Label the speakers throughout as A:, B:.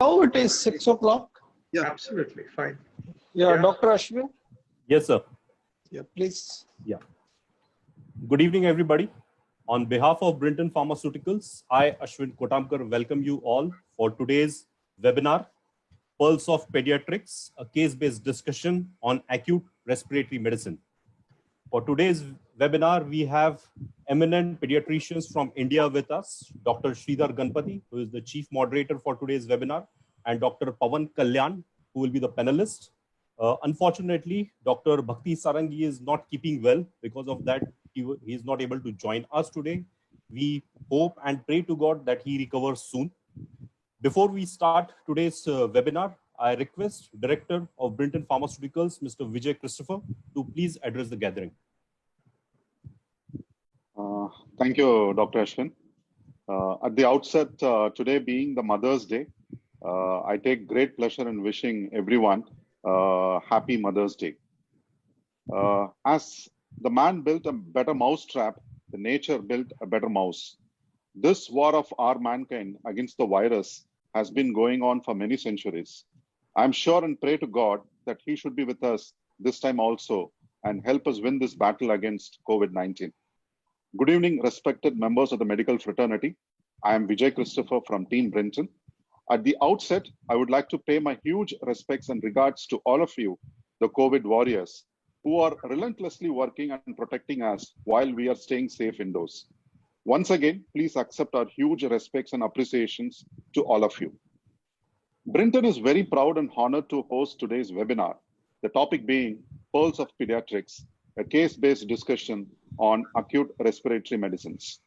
A: Now it is 6 o'clock.
B: Yeah, absolutely fine.
A: Yeah, Dr. Ashwin.
C: Yes, sir.
A: Yeah, please.
C: Yeah. Good evening, everybody. On behalf of Brinton Pharmaceuticals, I, Ashwin Kotamkar, welcome you all for today's webinar, Pulse of Pediatrics, a case-based discussion on acute respiratory medicine. For today's webinar, we have eminent pediatricians from India with us, Dr. Sridhar Ganpati, who is the chief moderator for today's webinar, and Dr. Pawan Kalyan, who will be the panelist. Unfortunately, Dr. Bhakti Sarangi is not keeping well. Because of that, he is not able to join us today. We hope and pray to God that he recovers soon. Before we start today's webinar, I request Director of Brinton Pharmaceuticals, Mr. Vijay Christopher, to please address the gathering.
D: Thank you, Dr. Ashwin. At the outset, today being the Mother's Day, I take great pleasure in wishing everyone happy Mother's Day. As the man built a better mousetrap, the nature built a better mouse. This war of our mankind against the virus has been going on for many centuries. I'm sure and pray to God that he should be with us this time also and help us win this battle against COVID-19. Good evening, respected members of the medical fraternity. I am Vijay Christopher from Team Brinton. At the outset, I would like to pay my huge respects and regards to all of you, the COVID warriors, who are relentlessly working and protecting us while we are staying safe indoors. Once again, please accept our huge respects and appreciations to all of you. Brinton is very proud and honored to host today's webinar, the topic being Pulse of Pediatrics, a case-based discussion on acute respiratory medicines.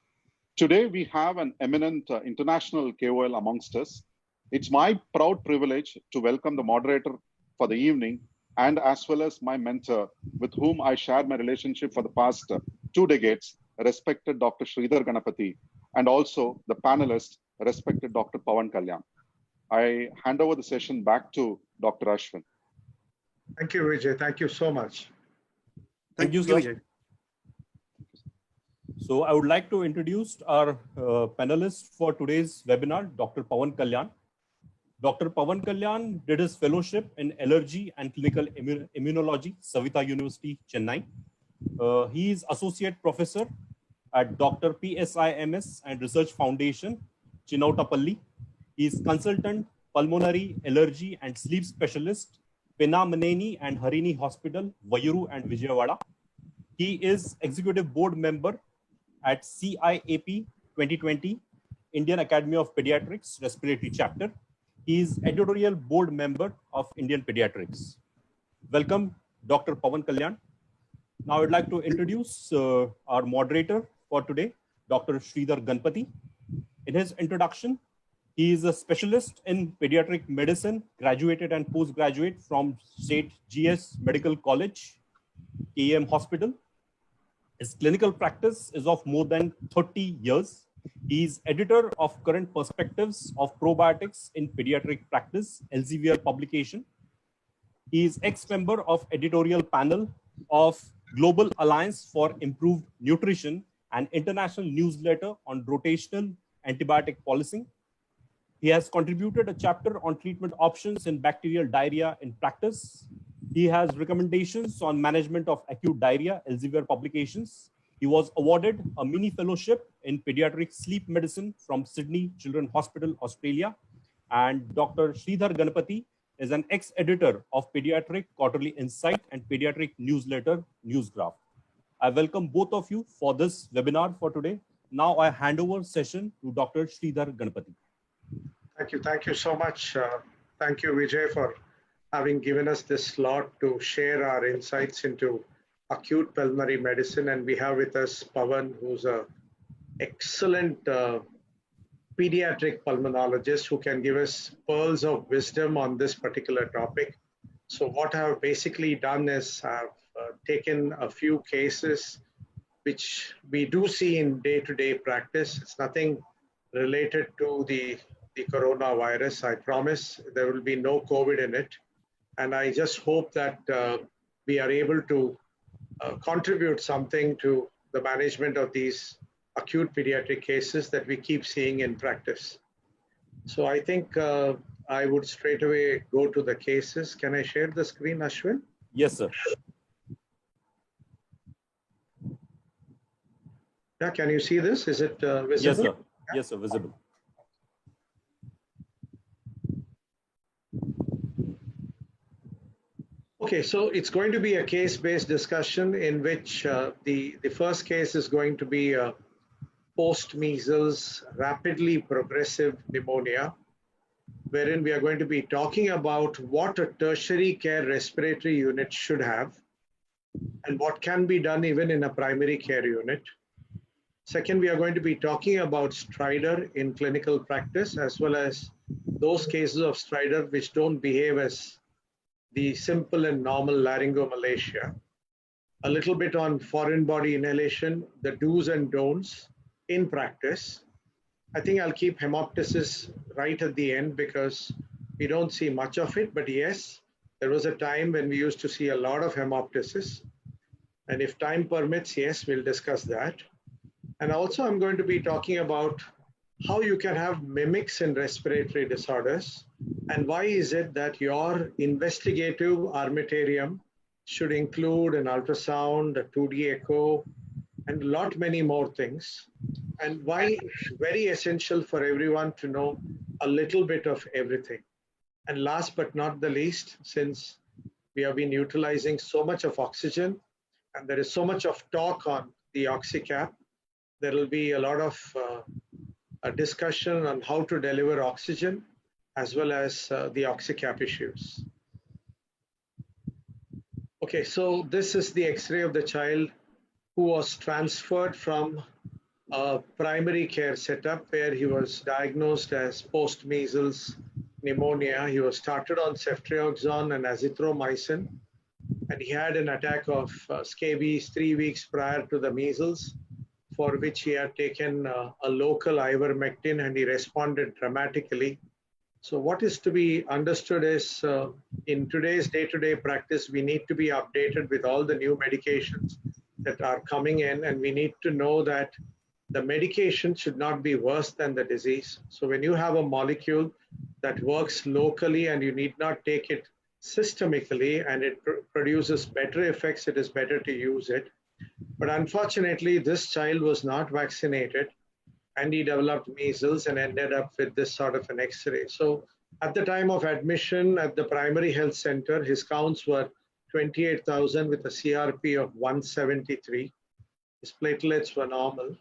D: Today, we have an eminent international KOL amongst us. It's my proud privilege to welcome the moderator for the evening and as well as my mentor with whom I shared my relationship for the past 2 decades, respected Dr. Sridhar Ganpati, and also the panelist, respected Dr. Pawan Kalyan. I hand over the session back to Dr. Ashwin.
B: Thank you, Vijay. Thank you so much.
C: Thank you, sir. So I would like to introduce our panelist for today's webinar, Dr. Pawan Kalyan. Dr. Pawan Kalyan did his fellowship in allergy and clinical immunology, Savitha University, Chennai. He is associate professor at Dr. PSIMS and Research Foundation, Chinautapalli. He is consultant, pulmonary, allergy and sleep specialist, Penamaneni and Harini Hospital, Vayuru and Vijayawada. He is executive board member at CIAP 2020, Indian Academy of Pediatrics, Respiratory Chapter. He is editorial board member of Indian Pediatrics. Welcome, Dr. Pawan Kalyan. Now I'd like to introduce our moderator for today, Dr. Sridhar Ganpati. In his introduction, he is a specialist in pediatric medicine, graduated and postgraduate from State GS Medical College, KEM Hospital. His clinical practice is of more than 30 years. He is editor of Current Perspectives of Probiotics in Pediatric Practice, Elsevier publication. He is ex-member of editorial panel of Global Alliance for Improved Nutrition and international newsletter on rotational antibiotic policing. He has contributed a chapter on treatment options in bacterial diarrhea in practice. He has recommendations on management of acute diarrhea, Elsevier publications. He was awarded a mini fellowship in pediatric sleep medicine from Sydney Children's Hospital, Australia. And Dr. Sridhar Ganpati is an ex-editor of Pediatric Quarterly Insight and Pediatric Newsletter Newsgraph. I welcome both of you for this webinar for today. Now I hand over session to Dr. Sridhar Ganpati.
B: Thank you. Thank you so much. Thank you, Vijay, for having given us this slot to share our insights into acute pulmonary medicine. And we have with us Pawan, who's an excellent pediatric pulmonologist who can give us pearls of wisdom on this particular topic. So what I've basically done is I've taken a few cases which we do see in day-to-day practice. It's nothing related to the coronavirus. I promise there will be no COVID in it. And I just hope that we are able to contribute something to the management of these acute pediatric cases that we keep seeing in practice. So I think I would straight away go to the cases. Can I share the screen, Ashwin?
C: Yes, sir.
B: Yeah, can you see this? Is it visible?
C: Yes, sir. Yes, sir. Visible.
B: Okay, so it's going to be a case-based discussion in which the first case is going to be post-measles rapidly progressive pneumonia, wherein we are going to be talking about what a tertiary care respiratory unit should have and what can be done even in a primary care unit. Second, we are going to be talking about stridor in clinical practice, as well as those cases of stridor which don't behave as the simple and normal laryngomalacia. A little bit on foreign body inhalation, the do's and don'ts in practice. I think I'll keep hemoptysis right at the end because we don't see much of it, but yes, there was a time when we used to see a lot of hemoptysis. And if time permits, yes, we'll discuss that. And also I'm going to be talking about how you can have mimics in respiratory disorders and why is it that your investigative armamentarium should include an ultrasound, a 2D echo, and a lot many more things. And why it's very essential for everyone to know a little bit of everything. And last but not the least, since we have been utilizing so much of oxygen and there is so much of talk on the oxycap, there will be a lot of a discussion on how to deliver oxygen as well as the oxycap issues. Okay, so this is the X-ray of the child who was transferred from a primary care setup where he was diagnosed as post-measles pneumonia. He was started on ceftriaxone and azithromycin, and he had an attack of scabies 3 weeks prior to the measles, for which he had taken a local ivermectin and he responded dramatically. So what is to be understood is in today's day-to-day practice, we need to be updated with all the new medications that are coming in, and we need to know that the medication should not be worse than the disease. So when you have a molecule that works locally and you need not take it systemically and it produces better effects, it is better to use it. But unfortunately, this child was not vaccinated and he developed measles and ended up with this sort of an X-ray. So at the time of admission at the primary health center, his counts were 28,000 with a CRP of 173. His platelets were normal.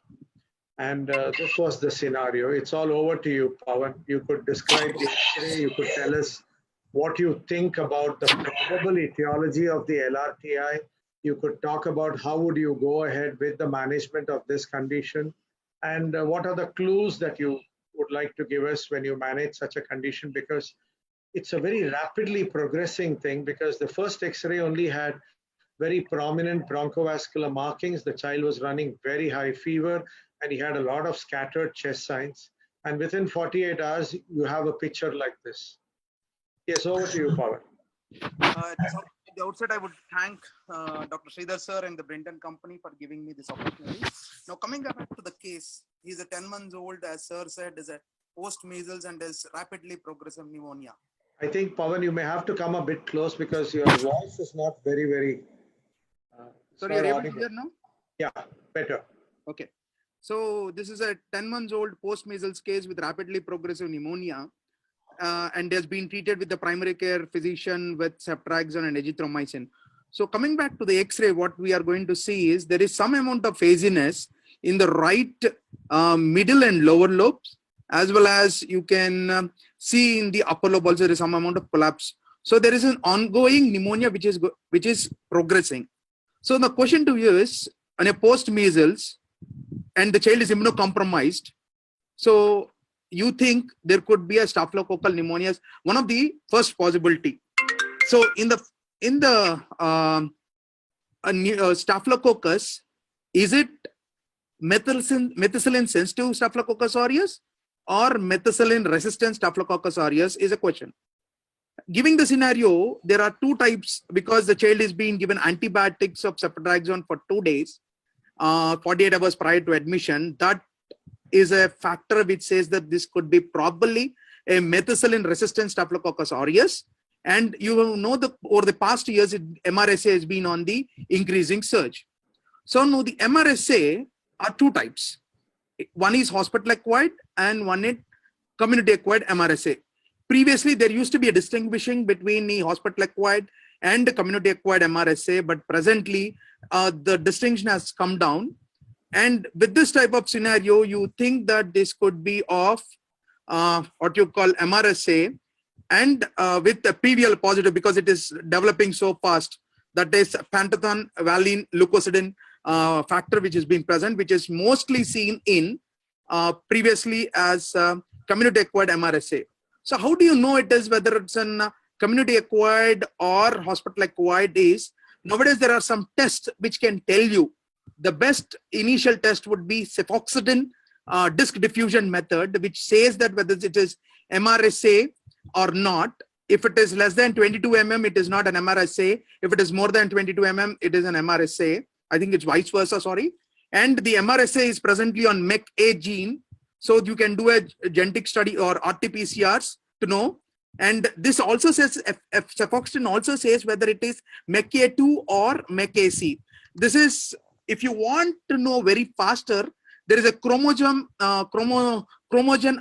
B: And this was the scenario. It's all over to you, Pawan. You could describe the X-ray, you could tell us what you think about the probable etiology of the LRTI. You could talk about how would you go ahead with the management of this condition and what are the clues that you would like to give us when you manage such a condition, because it's a very rapidly progressing thing, because the first X-ray only had very prominent bronchovascular markings. The child was running very high fever and he had a lot of scattered chest signs. And within 48 hours, you have a picture like this. Yes, over to you, Pawan.
E: At the outset, I would thank Dr. Sridhar sir and the Brenton Company for giving me this opportunity. Now, coming back to the case, he's a 10 months old, as sir said, is a post-measles and is rapidly progressive pneumonia.
B: I think, Pawan, you may have to come a bit close because your voice is not very
E: Sorry, you're able to hear now?
B: Yeah, better.
E: Okay. So this is a 10 months old post-measles case with rapidly progressive pneumonia. And has been treated with the primary care physician with ceftriaxone and azithromycin. So coming back to the X-ray, what we are going to see is there is some amount of haziness in the right middle and lower lobes, as well as you can see in the upper lobe also there is some amount of collapse. So there is an ongoing pneumonia which is progressing. So the question to you is, on a post-measles and the child is immunocompromised, so you think there could be a staphylococcal pneumonia, one of the first possibility. So in the staphylococcus, is it methicillin sensitive Staphylococcus aureus or methicillin resistant Staphylococcus aureus is a question. Giving the scenario, there are two types because the child is being given antibiotics of ceftriaxone for 2 days, 48 hours prior to admission. That is a factor which says that this could be probably a methicillin-resistant Staphylococcus aureus. And you know that over the past years, MRSA has been on the increasing surge. So now the MRSA are two types. One is hospital-acquired and one is community-acquired MRSA. Previously, there used to be a distinguishing between the hospital-acquired and the community-acquired MRSA, but presently the distinction has come down. And with this type of scenario, you think that this could be of what you call MRSA and with the PVL positive, because it is developing so fast. That is pantothenol valine leukocidin factor, which has been present, which is mostly seen in previously as community-acquired MRSA. So how do you know it is, whether it's an community-acquired or hospital-acquired is? Nowadays, there are some tests which can tell you. The best initial test would be cefoxitin disc diffusion method, which says that whether it is MRSA or not. If it is less than 22 mm, it is not an MRSA. If it is more than 22 mm, it is an MRSA. I think it's vice versa, sorry. And the MRSA is presently on MEK-A gene. So you can do a genetic study or RT-PCRs to know. And this also says, cefoxitin also says whether it is MEK-A2 or MEK-AC. This is, if you want to know very faster, there is a chromogen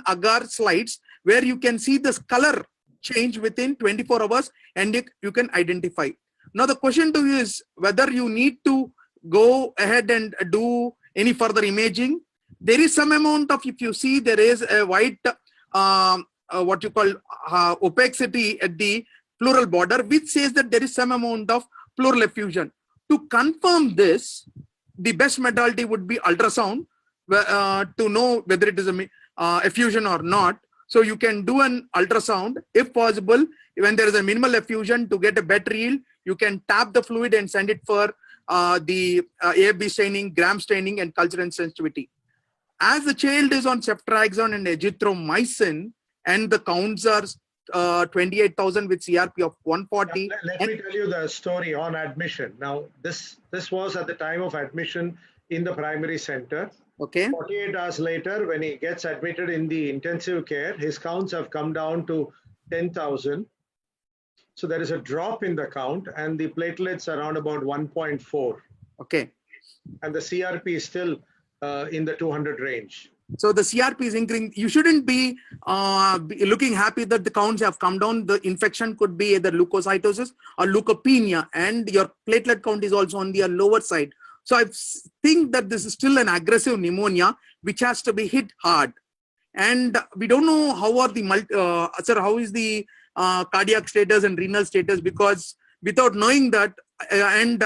E: agar slides where you can see this color change within 24 hours and you can identify. Now the question to you is whether you need to go ahead and do any further imaging. There is some amount of, if you see, there is a white, what you call opacity at the pleural border, which says that there is some amount of pleural effusion. To confirm this, the best modality would be ultrasound to know whether it is a effusion or not. So you can do an ultrasound if possible. When there is a minimal effusion, to get a better yield, you can tap the fluid and send it for the AFB staining, gram staining, and culture and sensitivity. As the child is on ceftriaxone and azithromycin, and the counts are 28,000 with CRP of 140.
B: Let me tell you the story on admission. Now, this was at the time of admission in the primary center.
E: Okay.
B: 48 hours later, when he gets admitted in the intensive care, his counts have come down to 10,000. So there is a drop in the count, and the platelets are around about 1.4.
E: Okay.
B: And the CRP is still in the 200 range.
E: So the CRP is increasing. You shouldn't be looking happy that the counts have come down. The infection could be either leukocytosis or leukopenia, and your platelet count is also on the lower side. So I think that this is still an aggressive pneumonia, which has to be hit hard. And we don't know how are the how is the cardiac status and renal status, because without knowing that and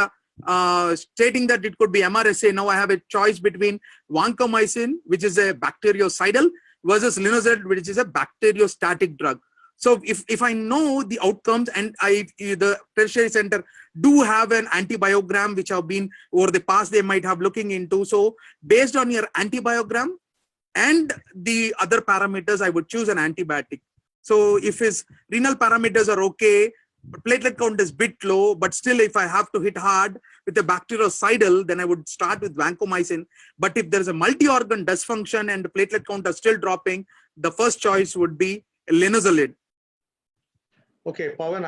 E: stating that it could be MRSA, now I have a choice between vancomycin, which is a bactericidal, versus linezolid, which is a bacteriostatic drug. So if I know the outcomes, and the tertiary center do have an antibiogram, which have been over the past, they might have looking into. So based on your antibiogram and the other parameters, I would choose an antibiotic. So if his renal parameters are okay, platelet count is bit low, but still if I have to hit hard with a bactericidal, then I would start with vancomycin. But if there's a multi-organ dysfunction and the platelet count are still dropping, the first choice would be linezolid.
B: Okay, Pawan,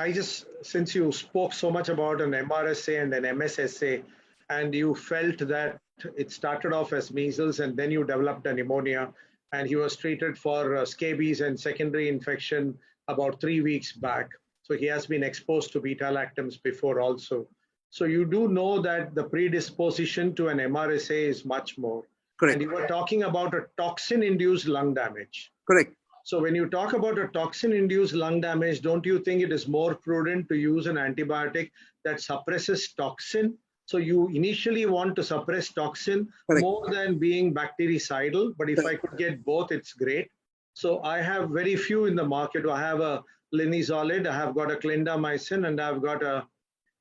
B: since you spoke so much about an MRSA and an MSSA, and you felt that it started off as measles and then you developed a pneumonia, and he was treated for scabies and secondary infection about 3 weeks back. So he has been exposed to beta-lactams before also. So you do know that the predisposition to an MRSA is much more.
E: Correct.
B: And you were talking about a toxin-induced lung damage.
E: Correct.
B: So when you talk about a toxin-induced lung damage, don't you think it is more prudent to use an antibiotic that suppresses toxin? So you initially want to suppress toxin
E: Correct.
B: more than being bactericidal, but if I could get both, it's great. So I have very few in the market. I have a linezolid, I have got a clindamycin, and I've got a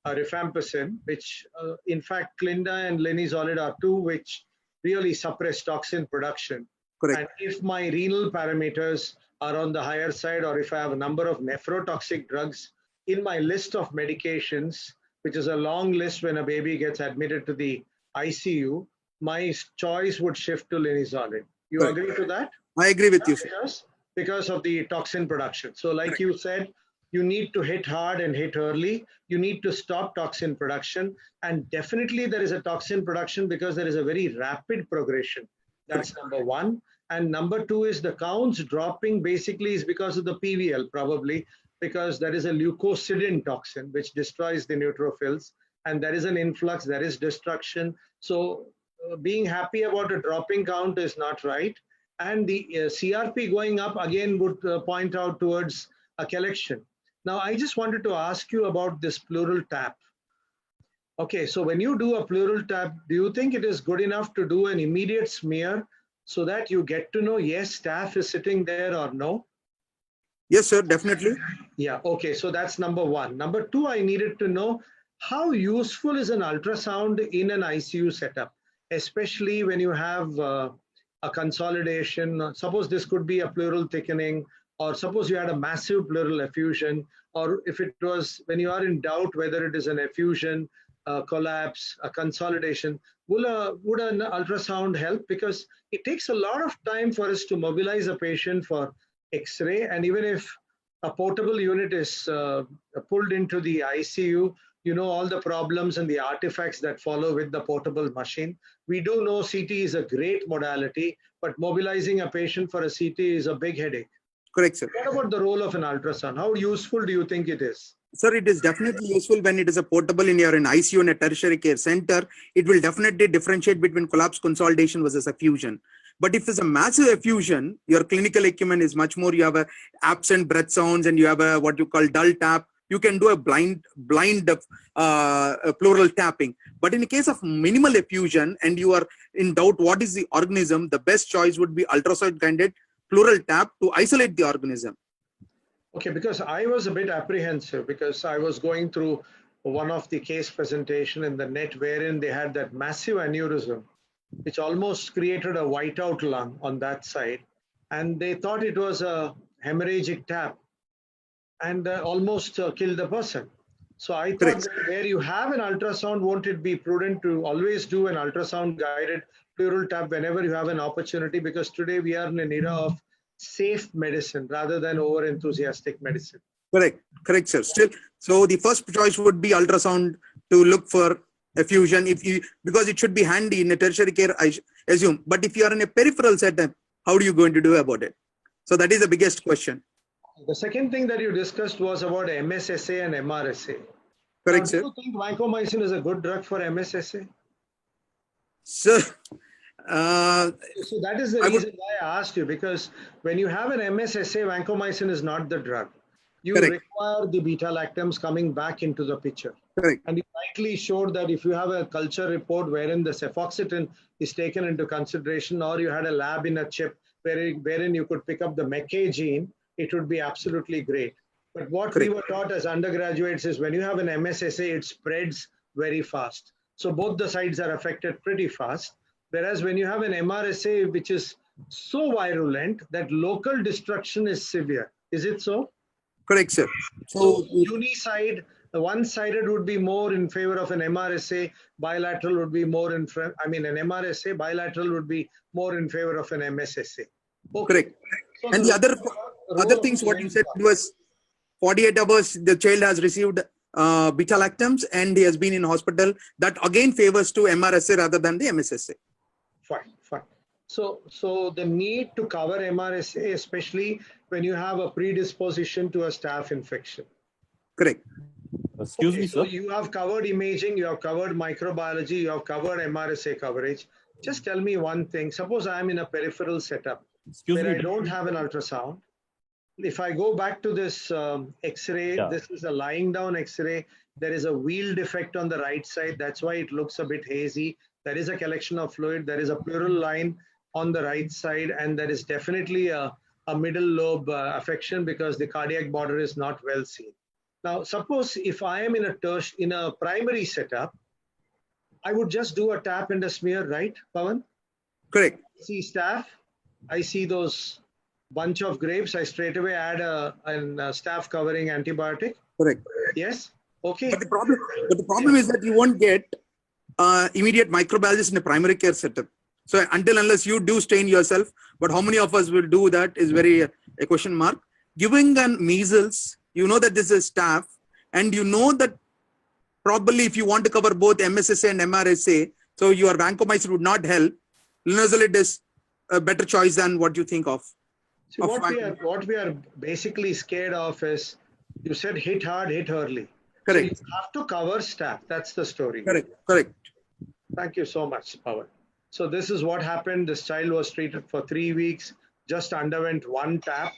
B: rifampicin, which in fact, clinda and linezolid are two which really suppress toxin production.
E: Correct.
B: And if my renal parameters are on the higher side, or if I have a number of nephrotoxic drugs in my list of medications, which is a long list when a baby gets admitted to the ICU, my choice would shift to linezolid. You
E: Correct.
B: agree to that?
E: I agree with you, sir.
B: Yes. because of the toxin production. So like you said, you need to hit hard and hit early. You need to stop toxin production. And definitely there is a toxin production because there is a very rapid progression. That's number one. And number two is the counts dropping basically is because of the PVL, probably because there is a leukocidin toxin which destroys the neutrophils, and there is an influx, there is destruction. So being happy about a dropping count is not right. And the CRP going up again would point out towards a collection. Now, I just wanted to ask you about this pleural tap. Okay, so when you do a pleural tap, do you think it is good enough to do an immediate smear so that you get to know, yes, staph is sitting there or no?
E: Yes, sir, definitely.
B: Yeah, okay, so that's number one. Number two, I needed to know how useful is an ultrasound in an ICU setup, especially when you have a consolidation. Suppose this could be a pleural thickening, or suppose you had a massive pleural effusion, or if it was when you are in doubt whether it is an effusion, a collapse, a consolidation, would an ultrasound help? Because it takes a lot of time for us to mobilize a patient for X-ray, and even if a portable unit is pulled into the ICU, you know all the problems and the artifacts that follow with the portable machine. We do know CT is a great modality, but mobilizing a patient for a CT is a big headache.
E: Correct, sir.
B: What about the role of an ultrasound? How useful do you think it is?
E: Sir, it is definitely useful when it is a portable in your ICU in a tertiary care center. It will definitely differentiate between collapse consolidation versus effusion. But if it's a massive effusion, your clinical acumen is much more, you have a absent breath sounds and you have a what you call dull tap. You can do a blind pleural tapping. But in the case of minimal effusion and you are in doubt what is the organism, the best choice would be ultrasound guided pleural tap to isolate the organism.
B: Okay, because I was a bit apprehensive because I was going through one of the case presentation in the net wherein they had that massive aneurysm, which almost created a whiteout lung on that side. And they thought it was a hemorrhagic tap and almost killed the person. So I thought that where you have an ultrasound, won't it be prudent to always do an ultrasound guided pleural tap whenever you have an opportunity? Because today we are in an era of safe medicine rather than over enthusiastic medicine.
E: Correct, sir. Still, so the first choice would be ultrasound to look for effusion, because it should be handy in a tertiary care, I assume. But if you are in a peripheral setup, how are you going to do about it? So that is the biggest question.
B: The second thing that you discussed was about MSSA and MRSA.
E: Correct,
B: now,
E: sir.
B: Do you think vancomycin is a good drug for MSSA?
E: Sir,
B: so that is the reason why I asked you, because when you have an MSSA, vancomycin is not the drug. You require the beta-lactams coming back into the picture.
E: Correct.
B: And you rightly showed that if you have a culture report wherein the cefoxitin is taken into consideration, or you had a lab in a chip wherein you could pick up the MECA gene, it would be absolutely great. But what we were taught as undergraduates is when you have an MSSA, it spreads very fast. So both the sides are affected pretty fast. Whereas when you have an MRSA, which is so virulent that local destruction is severe. Is it so?
E: Correct, sir.
B: So uniside, the one-sided would be more in favor of an MRSA, bilateral would be more an MRSA, bilateral would be more in favor of an MSSA. Okay.
E: Correct. So and the other things what you said was 48 hours the child has received beta-lactams and he has been in hospital. That again favors to MRSA rather than the MSSA.
B: Fine. So the need to cover MRSA, especially when you have a predisposition to a staph infection.
E: Correct.
C: Excuse me,
B: so
C: sir.
B: You have covered imaging, you have covered microbiology, you have covered MRSA coverage. Just tell me one thing. Suppose I'm in a peripheral setup where I don't have an ultrasound. If I go back to this X-ray, this is a lying down X-ray. There is a wheel defect on the right side. That's why it looks a bit hazy. There is a collection of fluid. There is a pleural line on the right side. And there is definitely a middle lobe affection because the cardiac border is not well seen. Now, suppose if I am in a primary setup, I would just do a tap and a smear, right, Pawan?
E: Correct.
B: I see staph. I see those bunch of grapes. I straight away add a staph covering antibiotic.
E: Correct.
B: Yes. Okay.
E: But the problem is that you won't get immediate microbiologist in a primary care setup. So until unless you do strain yourself, but how many of us will do that is very a question mark. Giving an measles, you know that this is staph, and you know that probably if you want to cover both MSSA and MRSA, so your vancomycin would not help. Linezolid is a better choice than what you think of.
B: See, what we are basically scared of is, you said hit hard, hit early.
E: Correct.
B: So you have to cover staph. That's the story.
E: Correct. Correct.
B: Thank you so much, Pawan. So this is what happened. This child was treated for 3 weeks, just underwent one tap.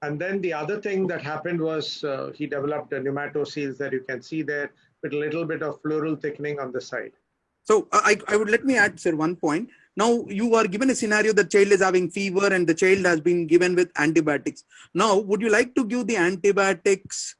B: And then the other thing that happened was he developed a pneumatoceles that you can see there with a little bit of pleural thickening on the side.
E: So I would let me add, sir, one point. Now you are given a scenario the child is having fever and the child has been given with antibiotics. Now, would you like to give the antibiotics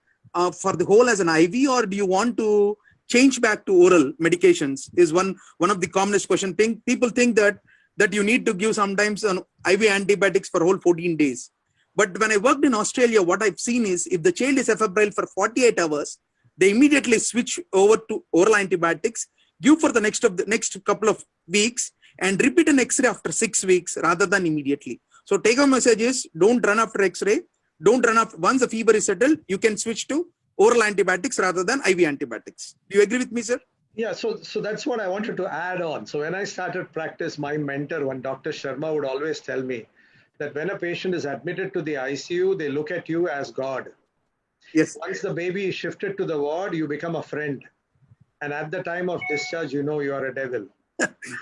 E: for the whole as an IV, or do you want to change back to oral medications? Is one of the commonest question. People think that you need to give sometimes an IV antibiotics for whole 14 days. But when I worked in Australia, what I've seen is if the child is febrile for 48 hours, they immediately switch over to oral antibiotics, give for the next couple of weeks, and repeat an X-ray after 6 weeks rather than immediately. So take home message is, don't run after X-ray. Don't run after, once the fever is settled, you can switch to oral antibiotics rather than IV antibiotics. Do you agree with me, sir?
B: Yeah, so that's what I wanted to add on. So when I started practice, my mentor, one Dr. Sharma, would always tell me that when a patient is admitted to the ICU, they look at you as God.
E: Yes.
B: Once the baby is shifted to the ward, you become a friend. And at the time of discharge, you know you are a devil.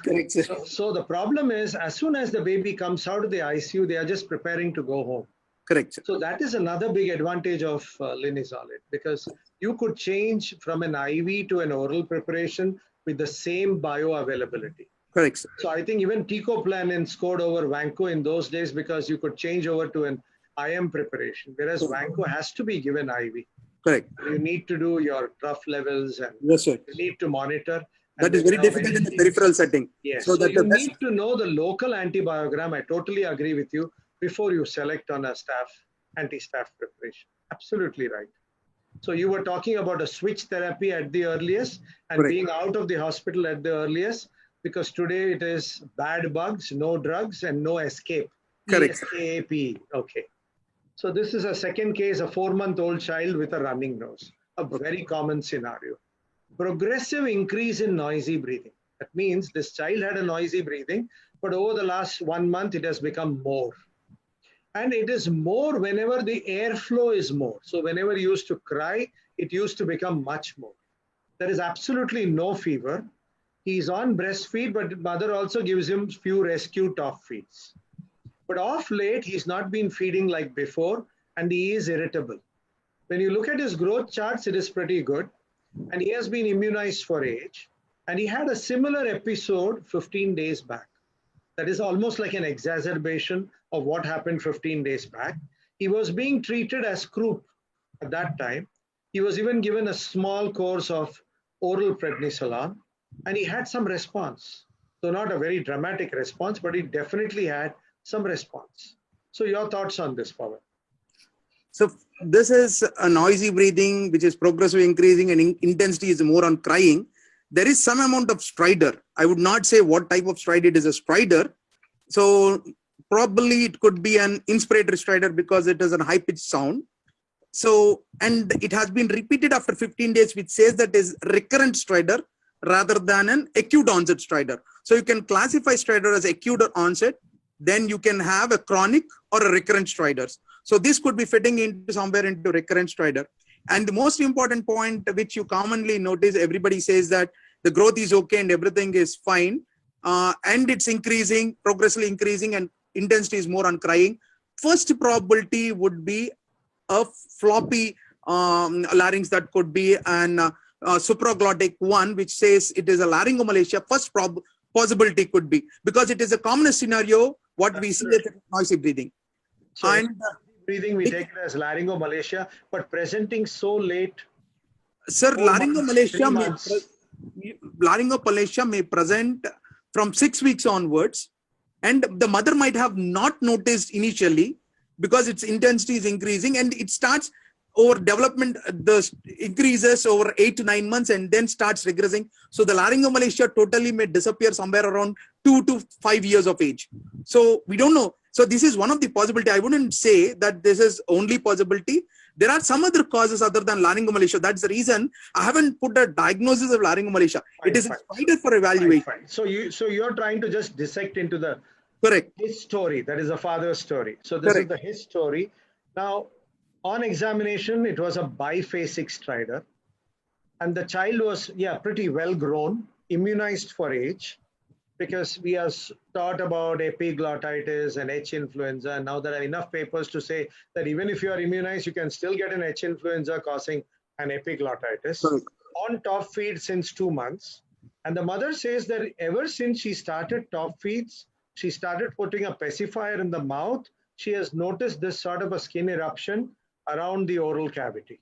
E: Correct, sir.
B: So the problem is, as soon as the baby comes out of the ICU, they are just preparing to go home.
E: Correct, sir.
B: So that is another big advantage of linezolid, because you could change from an IV to an oral preparation with the same bioavailability.
E: Correct, sir.
B: So I think even Teicoplanin scored over Vanco in those days because you could change over to an IM preparation, whereas Vanco has to be given IV.
E: Correct.
B: You need to do your trough levels and
E: Yes, sir.
B: you need to monitor.
E: That is very difficult in the peripheral setting.
B: Yes.
E: So that
B: you need to know the local antibiogram. I totally agree with you before you select on a anti-staph preparation. Absolutely right. So you were talking about a switch therapy at the earliest and
E: Correct.
B: being out of the hospital at the earliest, because today it is bad bugs, no drugs, and no escape.
E: Correct.
B: ESKAP. Okay. So this is a second case, a 4-month-old child with a running nose, a very common scenario. Progressive increase in noisy breathing. That means this child had a noisy breathing, but over the last 1 month, it has become more. And it is more whenever the airflow is more. So whenever he used to cry, it used to become much more. There is absolutely no fever. He's on breastfeed, but mother also gives him few rescue top feeds. But of late, he's not been feeding like before, and he is irritable. When you look at his growth charts, it is pretty good. And he has been immunized for age. And he had a similar episode 15 days back. That is almost like an exacerbation of what happened 15 days back. He was being treated as croup at that time. He was even given a small course of oral prednisolone, and he had some response. So not a very dramatic response, but he definitely had some response. So your thoughts on this, Pawan?
E: So this is a noisy breathing, which is progressively increasing, and intensity is more on crying. There is some amount of stridor. I would not say what type of stridor it is a stridor. So probably it could be an inspiratory stridor because it is a high pitched sound. So, and it has been repeated after 15 days, which says that is recurrent stridor rather than an acute onset stridor. So you can classify stridor as acute onset, then you can have a chronic or a recurrent stridors. So this could be fitting into somewhere into recurrent stridor. And the most important point, which you commonly notice, everybody says that the growth is okay and everything is fine. And it's increasing, progressively increasing, and intensity is more on crying. First probability would be a floppy larynx, that could be an supraglottic one, which says it is a laryngomalacia. First possibility could be, because it is a common scenario, what we see is noisy breathing.
B: So and breathing, we take it as laryngomalacia, but presenting so late.
E: Sir, laryngomalacia may present from 6 weeks onwards, and the mother might have not noticed initially because its intensity is increasing, and it starts over development, the increases over 8 to 9 months and then starts regressing. So the laryngomalacia totally may disappear somewhere around 2 to 5 years of age. So we don't know. So this is one of the possibility. I wouldn't say that this is only possibility. There are some other causes other than laryngomalacia. That's the reason I haven't put a diagnosis of laryngomalacia. It is provided for evaluation.
B: Fine. So you're trying to just dissect into the
E: Correct.
B: his story. That is the father's story. So this is his story. Now, on examination, it was a biphasic stridor, and the child was pretty well grown, immunized for age, because we are taught about epiglottitis and H influenza. And now there are enough papers to say that even if you are immunized, you can still get an H influenza causing an epiglottitis. On top feed since 2 months. And the mother says that ever since she started top feeds, she started putting a pacifier in the mouth, she has noticed this sort of a skin eruption around the oral cavity.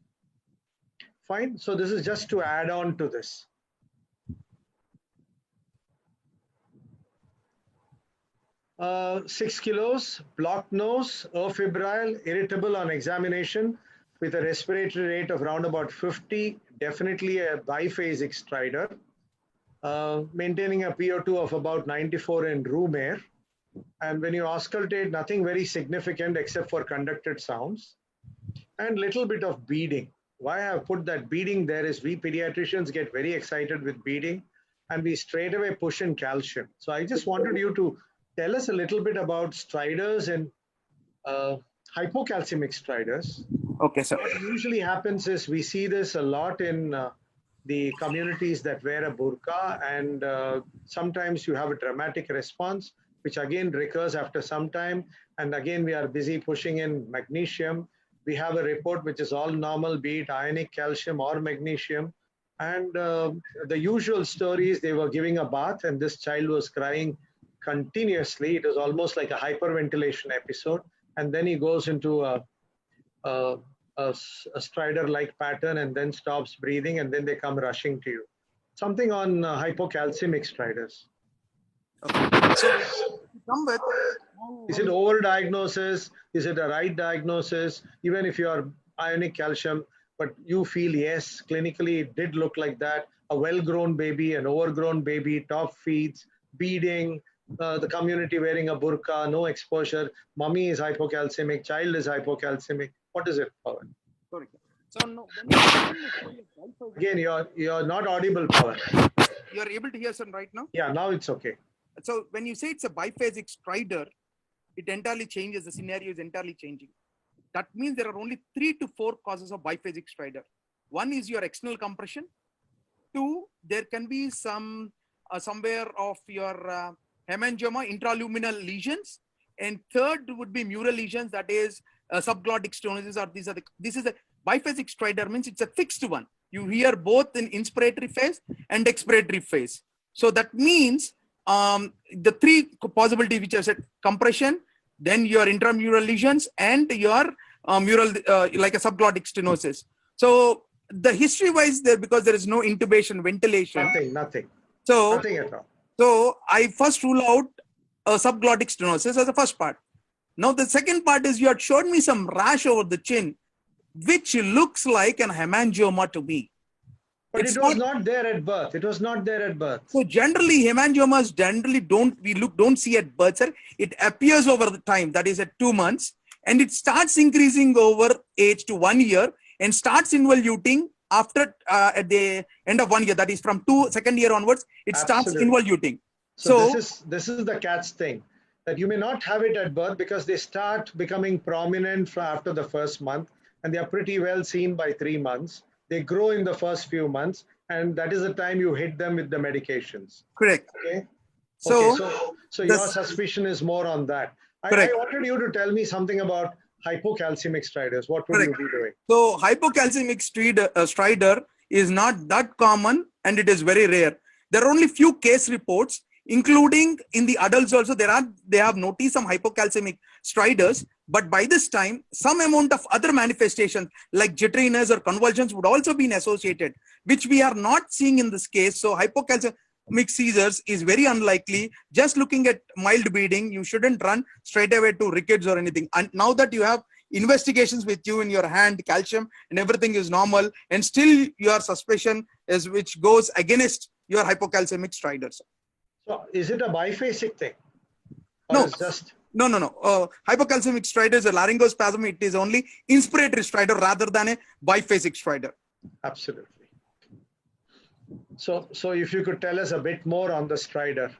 B: Fine. So this is just to add on to this. Uh, 6 kilos, blocked nose, febrile, irritable on examination with a respiratory rate of around about 50, definitely a biphasic stridor, maintaining a PO2 of about 94 in room air. And when you auscultate, nothing very significant except for conducted sounds and little bit of beading. Why I have put that beading there is we pediatricians get very excited with beading and we straight away push in calcium. So I just wanted you to tell us a little bit about stridors and hypocalcemic stridors.
E: Okay, sir.
B: What usually happens is we see this a lot in the communities that wear a burqa, and sometimes you have a dramatic response, which again recurs after some time. And again, we are busy pushing in magnesium. We have a report which is all normal, be it ionic calcium or magnesium. And the usual story is they were giving a bath and this child was crying continuously. It was almost like a hyperventilation episode. And then he goes into a stridor-like pattern and then stops breathing and then they come rushing to you. Something on hypocalcemic stridors.
E: Okay. So, come with,
B: is it overdiagnosis? Is it a right diagnosis? Even if you are ionic calcium, but you feel yes, clinically it did look like that. A well-grown baby, an overgrown baby, top feeds, beading, the community wearing a burqa, no exposure, mommy is hypocalcemic, child is hypocalcemic. What is it, Pawan?
E: sorry. So no,
B: Again, you're not audible, Pawan.
E: you're able to hear some right now?
B: Yeah, now it's okay.
E: So when you say it's a biphasic stridor, it entirely changes, the scenario is entirely changing. That means there are only 3 to 4 causes of biphasic stridor. One is your external compression. 2, there can be some somewhere of your hemangioma, intraluminal lesions. And 3rd would be mural lesions, that is subglottic stenosis, or this is a biphasic stridor, means it's a fixed one. You hear both in inspiratory phase and expiratory phase. So that means the 3 possibilities which I said: compression, then your intramural lesions, and your mural, like a subglottic stenosis. So the history wise there, because there is no intubation, ventilation.
B: Nothing.
E: So,
B: Nothing at all.
E: So I first rule out a subglottic stenosis as the first part. Now the second part is you had showed me some rash over the chin, which looks like an hemangioma to me.
B: But it was not there at birth. It was not there at birth.
E: So generally hemangiomas don't see at birth, sir. It appears over the time, that is at 2 months, and it starts increasing over age to 1 year and starts involuting after at the end of 1 year, that is from second year onwards, it starts involuting.
B: So this is the cat's thing, that you may not have it at birth because they start becoming prominent after the first month, and they are pretty well seen by 3 months. They grow in the first few months, and that is the time you hit them with the medications.
E: Correct.
B: Okay.
E: So
B: your suspicion is more on that. I wanted you to tell me something about hypocalcemic stridors. What would you be doing? So
E: hypocalcemic stridor is not that common, and it is very rare. There are only few case reports, including in the adults also. They have noticed some hypocalcemic stridors, but by this time, some amount of other manifestations like jitteriness or convulsions would also be associated, which we are not seeing in this case. So hypocalcemic seizures is very unlikely. Just looking at mild bleeding, you shouldn't run straight away to rickets or anything. And now that you have investigations with you in your hand, calcium and everything is normal, and still your suspicion is which goes against your hypocalcemic stridor.
B: So is it a biphasic thing? Or
E: No.
B: it's just
E: No. Hypocalcemic stridor is a laryngospasm. It is only inspiratory stridor rather than a biphasic stridor.
B: absolutely. So if you could tell us a bit more on the stridor.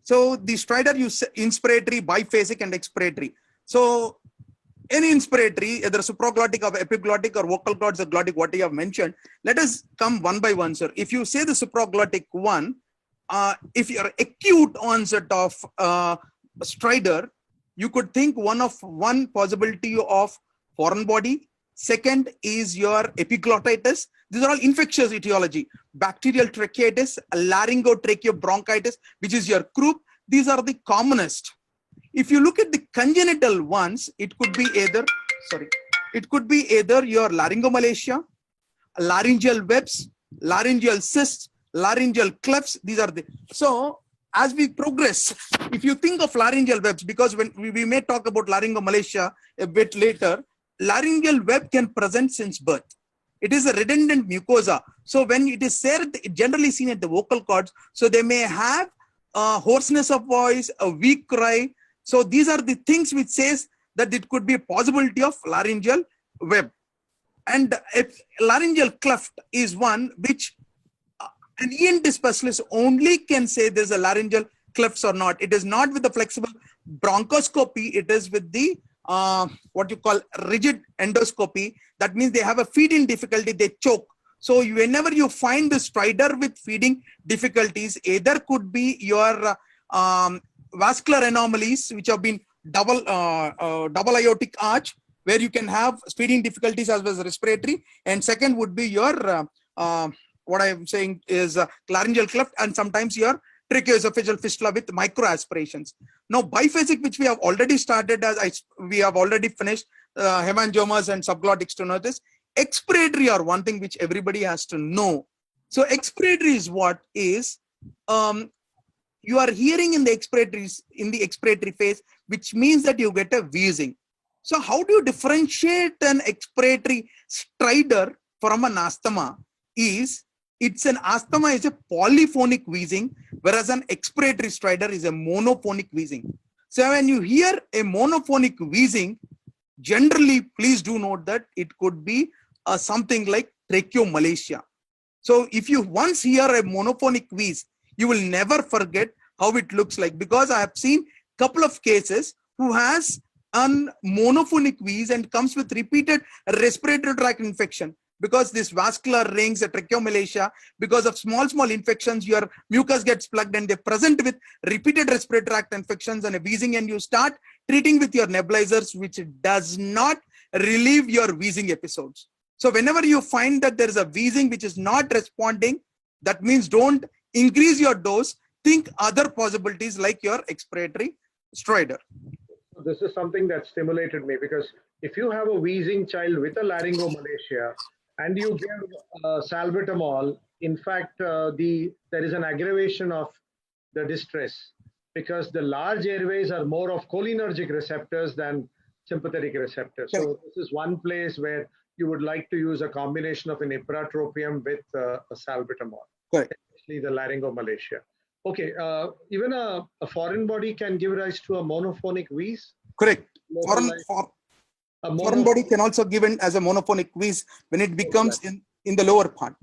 E: So the stridor use inspiratory, biphasic, and expiratory. So any inspiratory, either supraglottic or epiglottic or vocal cords or glottic, what you have mentioned, let us come one by one, sir. If you say the supraglottic one, if you're acute onset of stridor, you could think one possibility of foreign body. Second is your epiglottitis. These are all infectious etiology. Bacterial tracheitis, laryngotracheobronchitis, which is your croup. These are the commonest. If you look at the congenital ones, it could be either your laryngomalacia, laryngeal webs, laryngeal cysts, laryngeal clefts. These are the, so as we progress, if you think of laryngeal webs, because when we may talk about laryngomalacia a bit later, laryngeal web can present since birth. It is a redundant mucosa. So when it is said, generally seen at the vocal cords, so they may have hoarseness of voice, a weak cry. So these are the things which says that it could be a possibility of laryngeal web. And if laryngeal cleft is one which an ENT specialist only can say there's a laryngeal clefts or not. It is not with the flexible bronchoscopy. It is with the what you call rigid endoscopy. That means they have a feeding difficulty, they choke. So whenever you find the stridor with feeding difficulties, either could be your vascular anomalies, which have been double aortic arch, where you can have feeding difficulties as well as respiratory. And second would be your, what I am saying is laryngeal cleft, and sometimes your tracheoesophageal fistula with micro aspirations. Now, biphasic, which we have already started, we have already finished, hemangiomas and subglottic stenosis. Expiratory are one thing which everybody has to know. So expiratory is what is, you are hearing in the expiratory phase, which means that you get a wheezing. So how do you differentiate an expiratory stridor from an asthma? It's an asthma is a polyphonic wheezing, whereas an expiratory stridor is a monophonic wheezing. So when you hear a monophonic wheezing, generally, please do note that it could be something like tracheomalacia. So if you once hear a monophonic wheeze, you will never forget how it looks like, because I have seen a couple of cases who has a monophonic wheeze and comes with repeated respiratory tract infection. Because this vascular rings, a tracheomalacia, because of small infections, your mucus gets plugged and they present with repeated respiratory tract infections and a wheezing, and you start treating with your nebulizers, which does not relieve your wheezing episodes. So whenever you find that there is a wheezing which is not responding, that means don't increase your dose, think other possibilities like your expiratory stridor.
B: This is something that stimulated me, because if you have a wheezing child with a laryngomalacia, and you give salbutamol, in fact, there is an aggravation of the distress, because the large airways are more of cholinergic receptors than sympathetic receptors. So this is one place where you would like to use a combination of an ipratropium with a salbutamol, especially the laryngomalacia. Okay, even a foreign body can give rise to a monophonic wheeze?
E: Correct. Foreign body can also give in as a monophonic wheeze when it becomes in the lower part.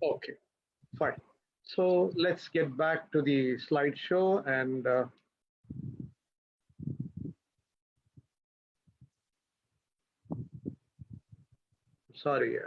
B: Okay, fine. So let's get back to the slideshow and sorry.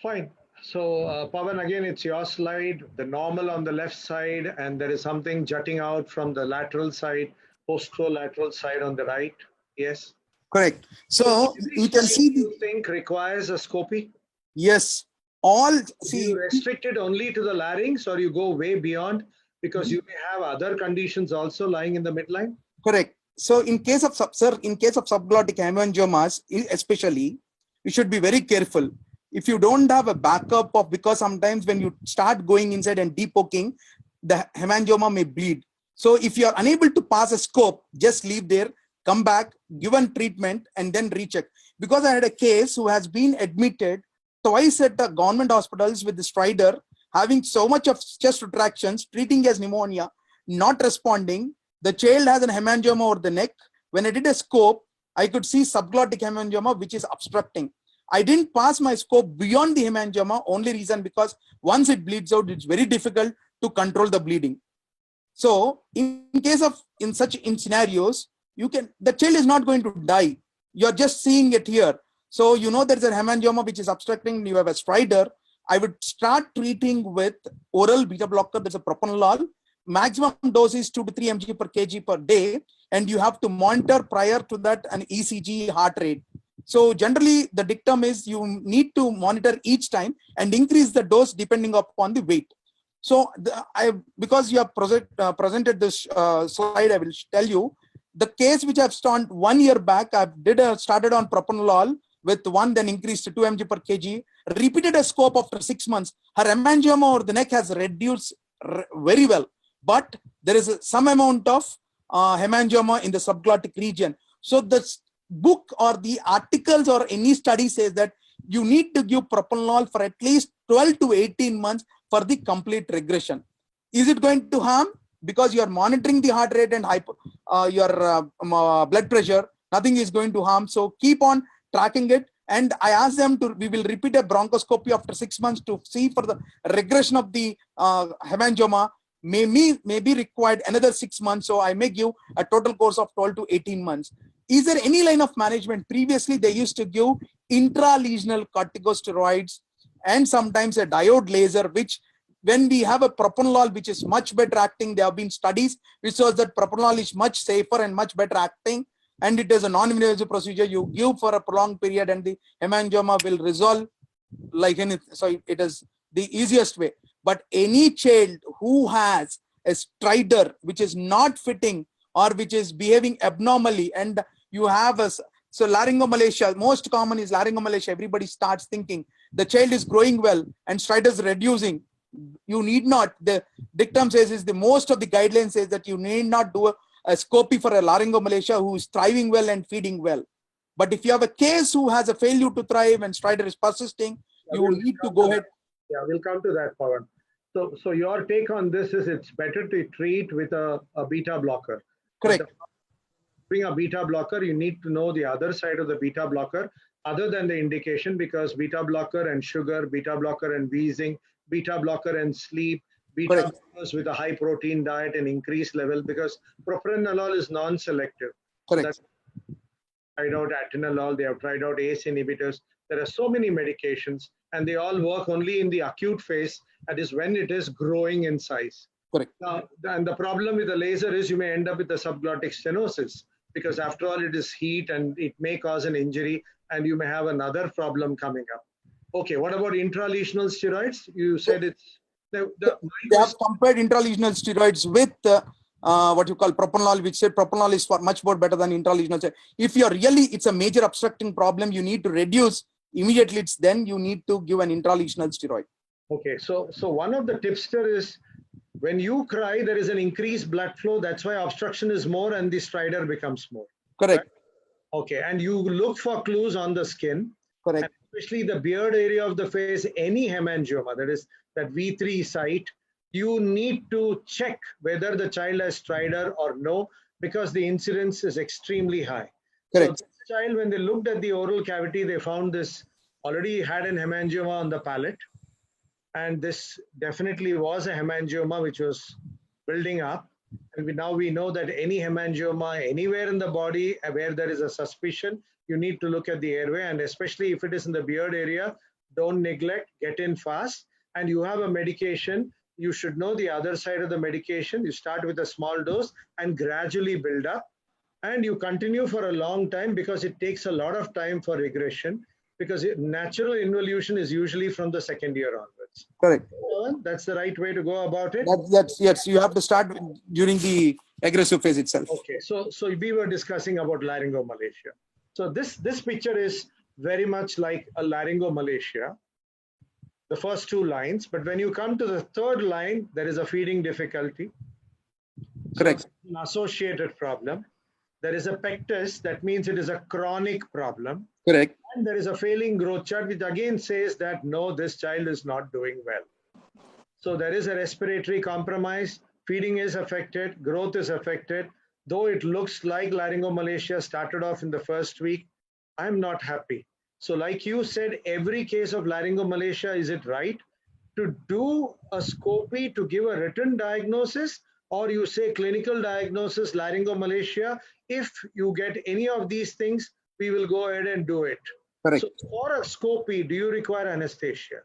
B: Fine. So Pawan, again, it's your slide, the normal on the left side, and there is something jutting out from the lateral side, posterolateral side on the right. Yes.
E: Correct. So you can see
B: you think requires a scopy?
E: Yes. All
B: see, you restrict it only to the larynx, or you go way beyond, because you may have other conditions also lying in the midline?
E: Correct. So in case of subglottic hemangiomas, especially, you should be very careful. If you don't have a backup of, because sometimes when you start going inside and depoking, the hemangioma may bleed. So if you are unable to pass a scope, just leave there, come back, give one treatment, and then recheck. Because I had a case who has been admitted twice at the government hospitals with the stridor, having so much of chest retractions, treating as pneumonia, not responding. The child has an hemangioma over the neck. When I did a scope, I could see subglottic hemangioma, which is obstructing. I didn't pass my scope beyond the hemangioma, only reason because once it bleeds out, it's very difficult to control the bleeding. So in case of, in scenarios, the child is not going to die. You're just seeing it here. So you know there's a hemangioma which is obstructing, you have a stridor. I would start treating with oral beta blocker, there's a propranolol. Maximum dose is 2 to 3 mg per kg per day. And you have to monitor prior to that an ECG heart rate. So generally the dictum is you need to monitor each time and increase the dose depending upon the weight. So because you have presented this slide, I will tell you the case which I've started 1 year back. I started on propranolol with 1, then increased to 2 mg per kg, repeated a scope after 6 months. Her hemangioma over the neck has reduced very well, but there is some amount of hemangioma in the subglottic region. So the book or the articles or any study says that you need to give propranolol for at least 12 to 18 months for the complete regression. Is it going to harm? Because you are monitoring the heart rate and your blood pressure, nothing is going to harm. So keep on tracking it. And I asked them we will repeat a bronchoscopy after 6 months to see for the regression of the hemangioma. May be required another 6 months. So I may give a total course of 12 to 18 months. Is there any line of management? Previously, they used to give intralesional corticosteroids and sometimes a diode laser, which when we have a propranolol, which is much better acting, there have been studies which shows that propranolol is much safer and much better acting. And it is a non-invasive procedure. You give for a prolonged period and the hemangioma will resolve like anything. So it is the easiest way. But any child who has a stridor which is not fitting or which is behaving abnormally, and you have so laryngomalacia, most common is laryngomalacia. Everybody starts thinking the child is growing well and stridor is reducing. You need not, the dictum says is the most of the guidelines says that you need not do a scopy for a laryngomalacia who is thriving well and feeding well. But if you have a case who has a failure to thrive and stridor is persisting, you will need to go ahead.
B: Yeah, we'll come to that, Pawan. So your take on this is it's better to treat with a beta blocker.
E: Correct.
B: Doing a beta blocker, you need to know the other side of the beta blocker other than the indication, because beta blocker and sugar, beta blocker and wheezing, beta blocker and sleep, beta blockers with a high protein diet and increased level, because propranolol is non-selective.
E: Correct.
B: That's tried out atenolol, they have tried out ACE inhibitors. There are so many medications and they all work only in the acute phase, that is when it is growing in size.
E: Correct.
B: Now, and the problem with the laser is you may end up with a subglottic stenosis, because after all it is heat and it may cause an injury and you may have another problem coming up. Okay, what about intralesional steroids? You said it's... They
E: have compared intralesional steroids with what you call propranolol, which said propranolol is much more better than intralesional. If you're really, it's a major obstructing problem, you need to reduce immediately, then you need to give an intralesional steroid. Okay, so one of the tipster is when you cry, there is an increased blood flow. That's why obstruction is more and the stridor becomes more. Correct. Right? Okay, and you look for clues on the skin. Correct. Especially the beard area of the face, any hemangioma, that is that V3 site, you need to check whether the child has stridor or no, because the incidence is extremely high. Correct. So this child, when they looked at the oral cavity, they found this already had an hemangioma on the palate. And this definitely was a hemangioma which was building up. And now we know that any hemangioma anywhere in the body where there is a suspicion, you need to look at the airway, and especially if it is in the beard area, don't neglect, get in fast. And you have a medication, you should know the other side of the medication. You start with a small dose and gradually build up. And you continue for a long time, because it takes a lot of time for regression, because natural involution is usually from the second year onwards. Correct. That's the right way to go about it. That's yes, you have to start during the aggressive phase itself.
B: Okay, so we were discussing about laryngomalacia. So this picture is very much like a laryngomalacia, the first two lines. But when you come to the third line, there is a feeding difficulty.
E: Correct.
B: So it's an associated problem. There is a pectus, that means it is a chronic problem.
E: Correct.
B: And there is a failing growth chart, which again says that no, this child is not doing well. So there is a respiratory compromise, feeding is affected, growth is affected. Though it looks like laryngomalacia started off in the first week, I'm not happy. So like you said, every case of laryngomalacia, is it right to do a scopy to give a written diagnosis, or you say clinical diagnosis, laryngomalacia? If you get any of these things, we will go ahead and do it.
E: Correct.
B: So for a scopy, do you require anesthesia?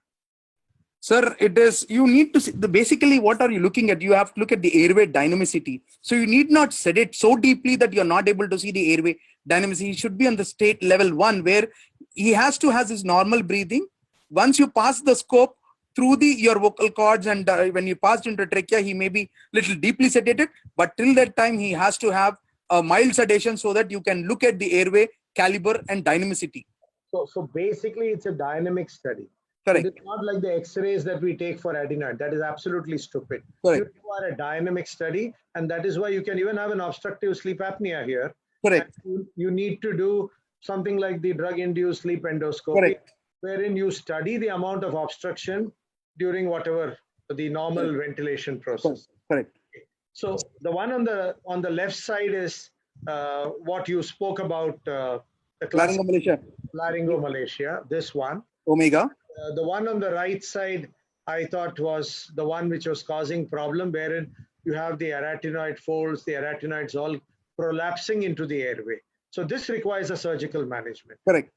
E: Sir, it is, you need to see basically what are you looking at? You have to look at the airway dynamicity. So you need not sedate so deeply that you're not able to see the airway dynamicity. He should be on the state level 1, where he has to have his normal breathing. Once you pass the scope through your vocal cords, and when you pass into trachea, he may be little deeply sedated, but till that time he has to have a mild sedation so that you can look at the airway caliber and dynamicity.
B: So basically it's a dynamic study.
E: Correct.
B: It's not like the X-rays that we take for adenoid. That is absolutely stupid.
E: Correct.
B: You require a dynamic study, and that is why you can even have an obstructive sleep apnea here.
E: Correct.
B: And you need to do something like the drug-induced sleep endoscopy,
E: Correct.
B: wherein you study the amount of obstruction during whatever the normal ventilation process.
E: Correct.
B: So the one on the left side is what you spoke about, the
E: Laryngomalacia.
B: laryngomalacia, this one.
E: Omega.
B: The one on the right side, I thought was the one which was causing problem, wherein you have the arytenoid folds, the arytenoids all prolapsing into the airway. So this requires a surgical management.
E: Correct.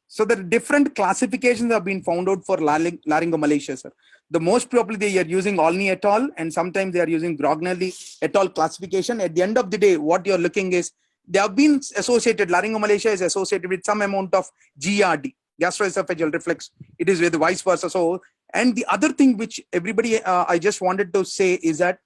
E: So the different classifications have been found out for laryngomalacia, sir. The most probably they are using Olney et al. And sometimes they are using Grognelli et al. Classification. At the end of the day, what you're looking is, they have been associated, laryngomalacia is associated with some amount of GERD, gastroesophageal reflux. It is with vice versa. So, and the other thing which everybody, I just wanted to say is that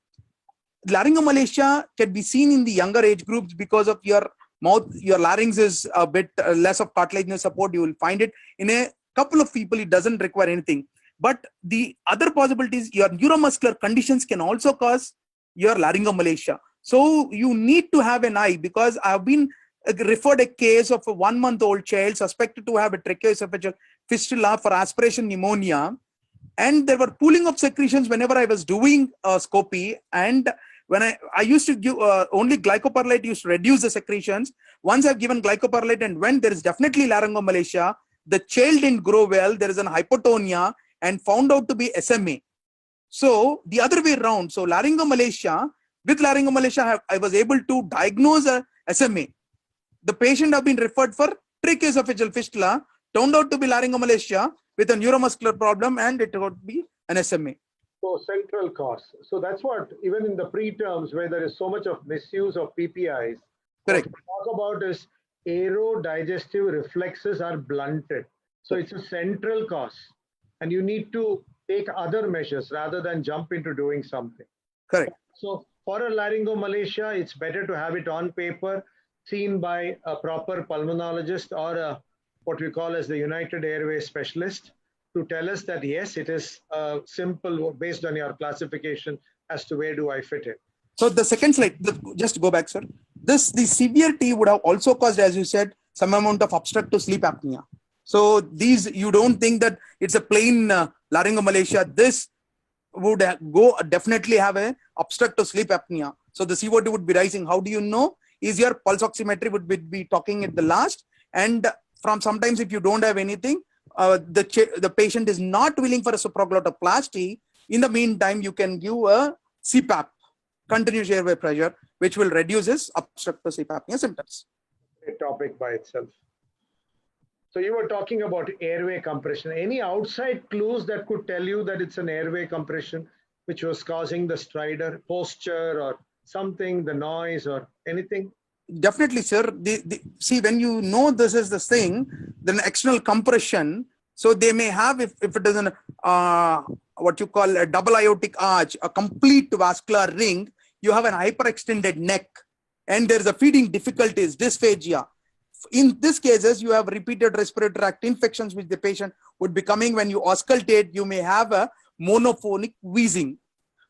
E: laryngomalacia can be seen in the younger age groups because of your mouth, your larynx is a bit less of cartilaginous support. You will find it in a couple of people, it doesn't require anything. But the other possibilities, your neuromuscular conditions can also cause your laryngomalacia. So you need to have an eye, because I have been referred a case of a 1-month-old child suspected to have a tracheoesophageal fistula for aspiration pneumonia. And there were pooling of secretions whenever I was doing a scopy. And when I used to give only glycopyrrolate used to reduce the secretions. Once I've given glycopyrrolate, and when there is definitely laryngomalacia, the child didn't grow well, there is an hypotonia and found out to be SMA. So the other way around, so laryngomalacia, with laryngomalacia, I was able to diagnose a SMA. The patient have been referred for tracheoesophageal fistula, turned out to be laryngomalacia with a neuromuscular problem, and it would be an SMA.
B: So central cause. So that's what, even in the preterms where there is so much of misuse of PPIs,
E: Correct.
B: what we talk about is aerodigestive reflexes are blunted. So it's a central cause, and you need to take other measures rather than jump into doing something.
E: Correct.
B: So for a laryngomalacia, it's better to have it on paper, seen by a proper pulmonologist or what we call as the United Airway specialist, to tell us that yes, it is simple based on your classification as to where do I fit in.
E: So the second slide, just go back, sir. The severity would have also caused, as you said, some amount of obstructive sleep apnea. So these, you don't think that it's a plain laryngomalacia. This would definitely have a obstructive sleep apnea. So the CO2 would be rising. How do you know? Is your pulse oximetry would be talking at the last. And from sometimes if you don't have anything, the patient is not willing for a supraglottoplasty. In the meantime, you can give a CPAP, continuous airway pressure, which will reduce his obstructive sleep apnea symptoms.
B: A topic by itself. So you were talking about airway compression. Any outside clues that could tell you that it's an airway compression which was causing the stridor, posture or something, the noise or anything?
E: Definitely, sir. See, when you know this is the thing, then external compression. So they may have, if it is an what you call a double aortic arch, a complete vascular ring, you have an hyperextended neck, and there is a feeding difficulties, dysphagia. In these cases, you have repeated respiratory tract infections, which the patient would be coming. When you auscultate, you may have a monophonic wheezing.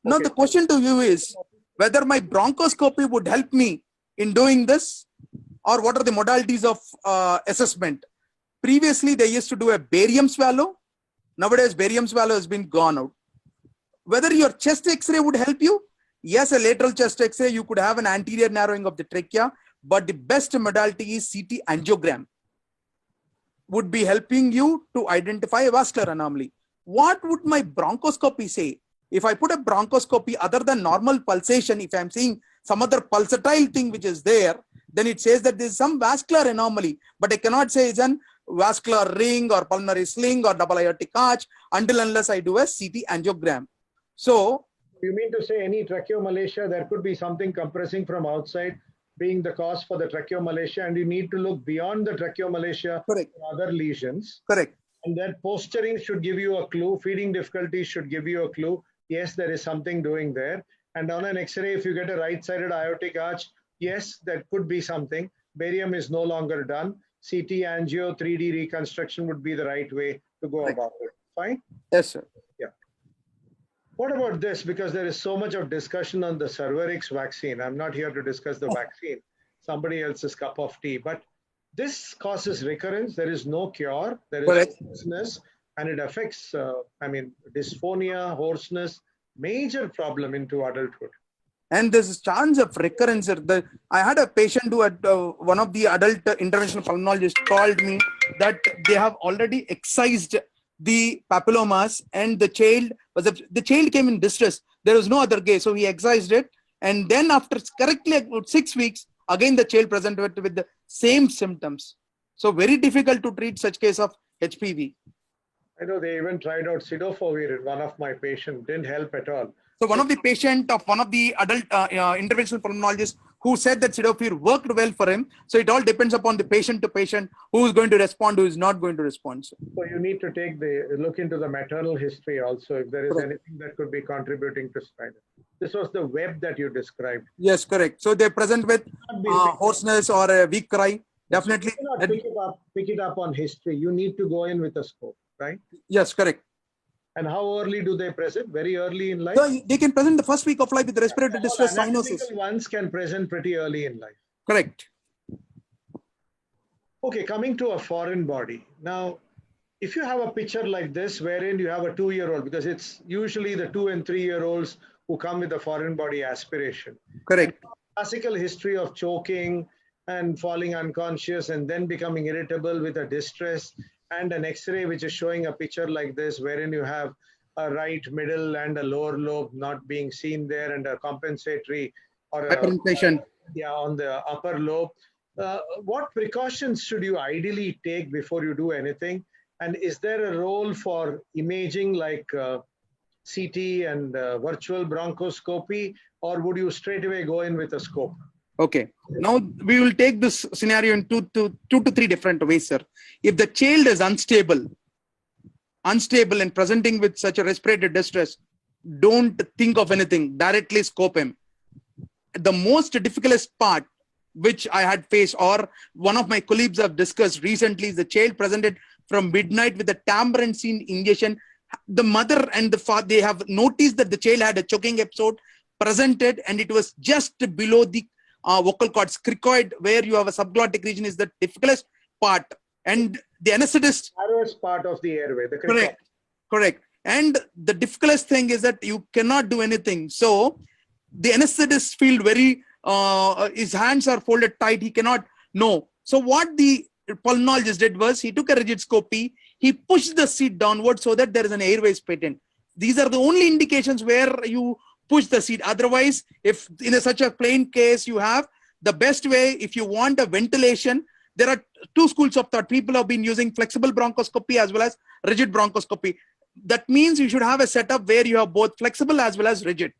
E: Now, the question to you is, whether my bronchoscopy would help me in doing this, or what are the modalities of assessment. Previously, they used to do a barium swallow. Nowadays, barium swallow has been gone out. Whether your chest X-ray would help you, yes, a lateral chest X-ray, you could have an anterior narrowing of the trachea, but the best modality is CT angiogram. Would be helping you to identify a vascular anomaly. What would my bronchoscopy say? If I put a bronchoscopy other than normal pulsation, if I'm seeing some other pulsatile thing which is there, then it says that there is some vascular anomaly, but I cannot say it's an vascular ring or pulmonary sling or double aortic arch until unless I do a CT angiogram. So,
B: You mean to say any tracheomalacia, there could be something compressing from outside being the cause for the tracheomalacia, and you need to look beyond the tracheomalacia
E: correct,
B: for other lesions.
E: correct.
B: And that posturing should give you a clue. Feeding difficulties should give you a clue. Yes, there is something doing there. And on an X-ray, if you get a right-sided aortic arch, yes, that could be something. Barium is no longer done. CT angio, 3D reconstruction would be the right way to go about it. Fine?
E: Yes, sir.
B: What about this? Because there is so much of discussion on the Cervarix vaccine. I'm not here to discuss the vaccine, somebody else's cup of tea. But this causes recurrence. There is no cure. There is
E: Correct.
B: hoarseness, and it affects, dysphonia, hoarseness, major problem into adulthood.
E: And there's a chance of recurrence. I had a patient who had one of the adult interventional pulmonologists called me that they have already excised the papillomas, and the child came in distress. There was no other case, so he excised it, and then after correctly about 6 weeks, again the child presented with the same symptoms. So very difficult to treat such case of HPV.
B: I know they even tried out cidofovir in one of my patients, didn't help at all.
E: So one of the patient of one of the adult interventional pulmonologists who said that cidofovir worked well for him. So it all depends upon the patient to patient who is going to respond, who is not going to respond.
B: So you need to look into the maternal history also, if there is
E: Correct.
B: anything that could be contributing to spinal. This was the web that you described.
E: Yes, correct. So they present with hoarseness or a weak cry. Definitely.
B: You cannot pick it up on history. You need to go in with a scope, right?
E: Yes, correct.
B: And how early do they present? Very early in life?
E: So they can present the first week of life with respiratory distress cyanosis.
B: Anatomical ones can present pretty early in life.
E: Correct.
B: Okay, coming to a foreign body. Now, if you have a picture like this, wherein you have a 2-year-old, because it's usually the 2 and 3-year-olds who come with a foreign body aspiration.
E: Correct.
B: Classical history of choking and falling unconscious and then becoming irritable with a distress, and an X-ray which is showing a picture like this, wherein you have a right middle and a lower lobe not being seen there, and a compensatory or
E: Hyperinflation.
B: on the upper lobe. What precautions should you ideally take before you do anything? And is there a role for imaging like CT and virtual bronchoscopy, or would you straight away go in with a scope?
E: Okay. Now we will take this scenario in two to three different ways, sir. If the child is unstable and presenting with such a respiratory distress, don't think of anything. Directly scope him. The most difficult part which I had faced, or one of my colleagues have discussed recently, is the child presented from midnight with a tambourine ingestion. The mother and the father, they have noticed that the child had a choking episode, presented, and it was just below the vocal cords, cricoid, where you have a subglottic region, is the difficult part. And the anesthetist,
B: Narrowest part of the airway. The
E: correct. And the difficult thing is that you cannot do anything. So the anesthetist feel very, his hands are folded tight. He cannot know. So what the pulmonologist did was he took a rigid scopy. He pushed the seat downward so that there is an airways patent. These are the only indications where you push the seat. Otherwise, if in such a plain case you have, the best way, if you want a ventilation, there are two schools of thought. People have been using flexible bronchoscopy as well as rigid bronchoscopy. That means you should have a setup where you have both flexible as well as rigid.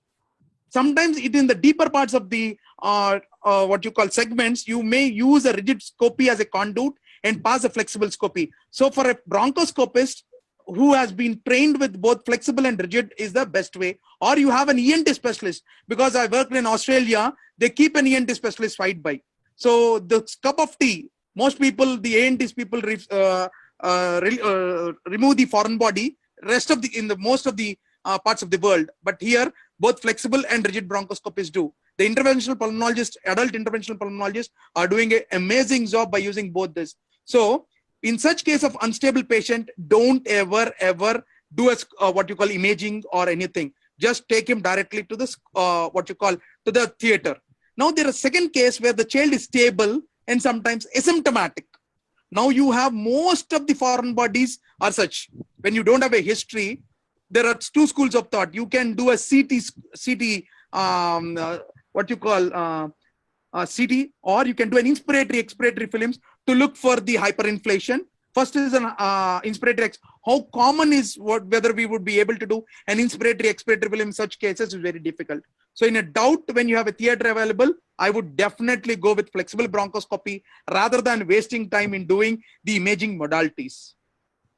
E: Sometimes it in the deeper parts of the what you call segments, you may use a rigid scopy as a conduit and pass a flexible scopy. So for a bronchoscopist who has been trained with both flexible and rigid is the best way. Or you have an ENT specialist, because I worked in Australia, they keep an ENT specialist right by. So the cup of tea, most people, the ENT people remove the foreign body, rest of the, in the most of the parts of the world. But here, both flexible and rigid bronchoscopies do. The interventional pulmonologist, adult interventional pulmonologists are doing an amazing job by using both this. So in such case of unstable patient, don't ever do what you call imaging or anything. Just take him directly to this, to the theater. Now there is a second case where the child is stable and sometimes asymptomatic. Now you have most of the foreign bodies are such. When you don't have a history, there are two schools of thought. You can do a CT, CT, or you can do an inspiratory expiratory films to look for the hyperinflation. First is an inspiratory. How common is whether we would be able to do an inspiratory expiratory film in such cases is very difficult. So in a doubt, when you have a theater available, I would definitely go with flexible bronchoscopy rather than wasting time in doing the imaging modalities.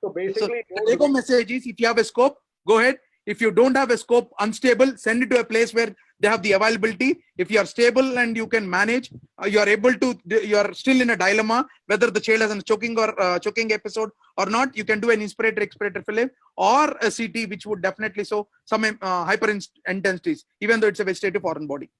B: So basically,
E: the take-home message is, if you have a scope, go ahead. If you don't have a scope, unstable, send it to a place where they have the availability. If you are stable and you can manage, you are still in a dilemma whether the child has a choking or choking episode or not. You can do an inspiratory expiratory film or a CT, which would definitely show some hyperintensities, even though it's a vegetative foreign body.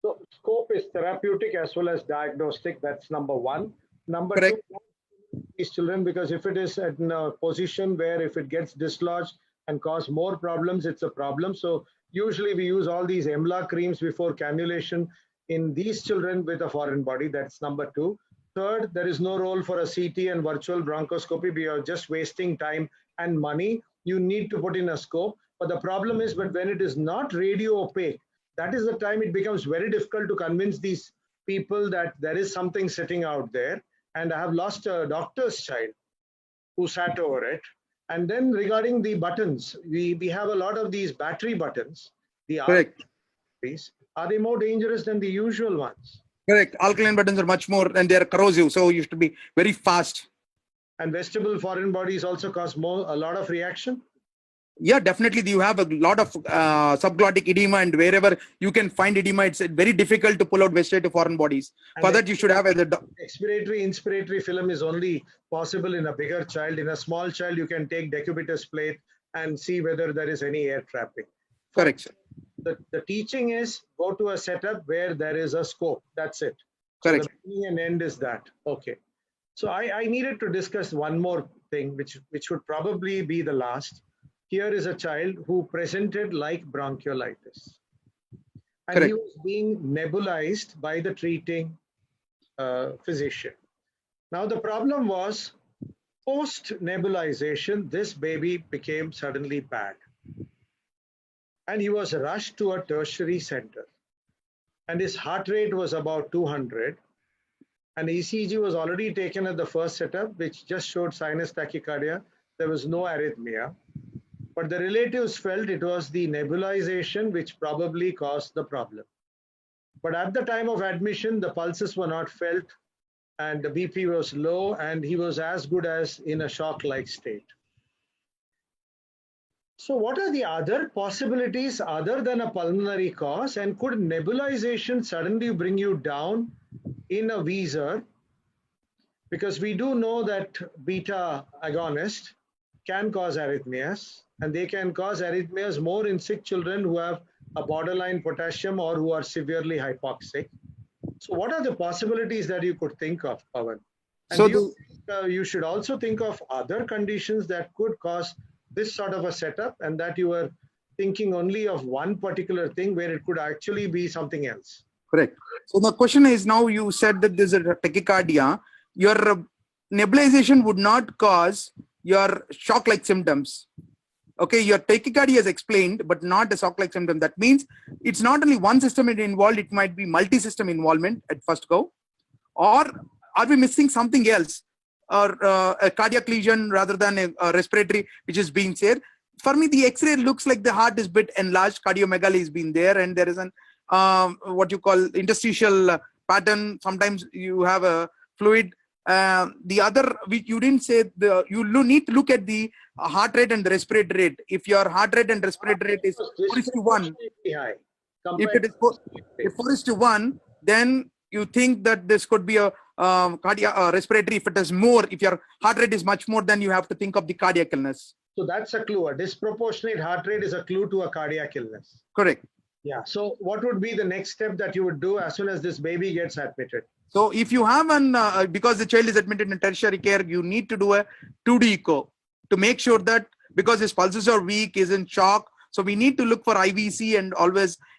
B: So scope is therapeutic as well as diagnostic. That's number one. Number
E: Correct.
B: two, these children, because if it is in a position where if it gets dislodged and cause more problems, it's a problem. So usually we use all these EMLA creams before cannulation in these children with a foreign body. That's number two. Third, there is no role for a CT and virtual bronchoscopy. We are just wasting time and money. You need to put in a scope. But the problem is, but when it is not radio opaque, that is the time it becomes very difficult to convince these people that there is something sitting out there. And I have lost a doctor's child who sat over it. And then regarding the buttons, we have a lot of these battery buttons. The
E: Correct.
B: Are they more dangerous than the usual ones?
E: Correct. Alkaline buttons are much more, and they are corrosive, so you have to be very fast.
B: And vestibular foreign bodies also cause a lot of reaction?
E: Yeah, definitely. You have a lot of subglottic edema, and wherever you can find edema, it's very difficult to pull out vegetative foreign bodies. For that, you should have a
B: expiratory, inspiratory film is only possible in a bigger child. In a small child, you can take decubitus plate and see whether there is any air trapping.
E: Correct, sir.
B: The teaching is go to a setup where there is a scope. That's it.
E: Correct.
B: So the beginning and end is that. Okay. So I needed to discuss one more thing, which would probably be the last. Here is a child who presented like bronchiolitis. And
E: Correct.
B: he was being nebulized by the treating physician. Now the problem was, post-nebulization, this baby became suddenly bad. And he was rushed to a tertiary center. And his heart rate was about 200. And ECG was already taken at the first setup, which just showed sinus tachycardia. There was no arrhythmia. But the relatives felt it was the nebulization which probably caused the problem. But at the time of admission, the pulses were not felt and the BP was low and he was as good as in a shock-like state. So what are the other possibilities other than a pulmonary cause, and could nebulization suddenly bring you down in a wheezer? Because we do know that beta agonist can cause arrhythmias, and they can cause arrhythmias more in sick children who have a borderline potassium or who are severely hypoxic. So what are the possibilities that you could think of, Pawan? And
E: So
B: you should also think of other conditions that could cause this sort of a setup, and that you were thinking only of one particular thing where it could actually be something else.
E: Correct. So the question is, now you said that there's a tachycardia. Your nebulization would not cause your shock-like symptoms. Okay, your tachycardia is explained, but not a shock-like symptom. That means it's not only one system involved, it might be multi-system involvement at first go. Or are we missing something else? Or a cardiac lesion rather than a respiratory, which is being said. For me, the X-ray looks like the heart is bit enlarged, cardiomegaly has been there, and there is an what you call interstitial pattern. Sometimes you have a fluid. The other, which you didn't say, you need to look at the heart rate and the respiratory rate. If your heart rate and respiratory rate is 4:1, if it is 4:1, then you think that this could be a cardiac respiratory. If it is more, if your heart rate is much more, then you have to think of the cardiac illness.
B: So that's a clue. A disproportionate heart rate is a clue to a cardiac illness.
E: Correct.
B: Yeah. So what would be the next step that you would do as soon as this baby gets admitted?
E: So if you have because the child is admitted in tertiary care, you need to do a 2D echo to make sure that because his pulses are weak, is in shock. So we need to look for IVC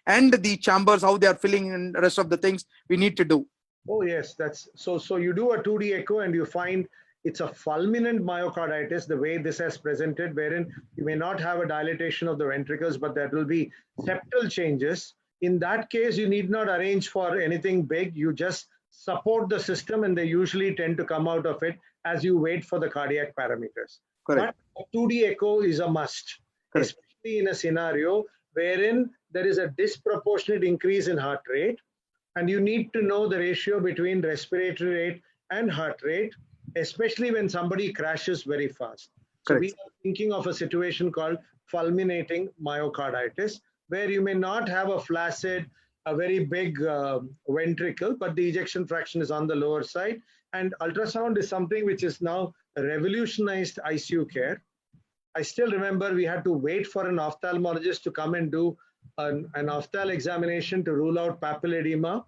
E: and the chambers, how they are filling and the rest of the things we need to do.
B: Oh yes, that's so. So you do a 2D echo and you find it's a fulminant myocarditis, the way this has presented, wherein you may not have a dilatation of the ventricles, but there will be septal changes. In that case, you need not arrange for anything big. You just support the system, and they usually tend to come out of it as you wait for the cardiac parameters.
E: Correct.
B: But a 2D echo is a must,
E: Correct.
B: especially in a scenario wherein there is a disproportionate increase in heart rate, and you need to know the ratio between respiratory rate and heart rate, especially when somebody crashes very fast. So we are thinking of a situation called fulminating myocarditis, where you may not have a flaccid, a very big ventricle, but the ejection fraction is on the lower side. And ultrasound is something which is now revolutionized ICU care. I still remember we had to wait for an ophthalmologist to come and do an ophthal examination to rule out papilledema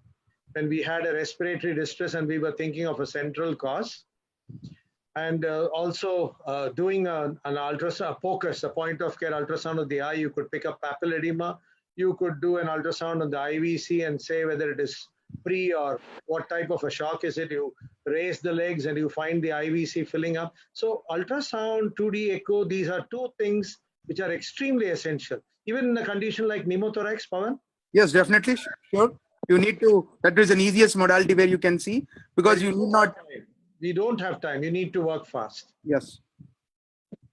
B: when we had a respiratory distress and we were thinking of a central cause. And also doing an ultrasound, POCUS, a point of care ultrasound of the eye, you could pick up papilledema. You could do an ultrasound on the IVC and say whether it is pre or what type of a shock is it. You raise the legs and you find the IVC filling up. So ultrasound, 2D echo, these are two things which are extremely essential. Even in a condition like pneumothorax, Pawan?
E: Yes, definitely. Sure. You need to, that is an easiest modality where you can see, because you need not.
B: We don't have time. You need to work fast.
E: Yes.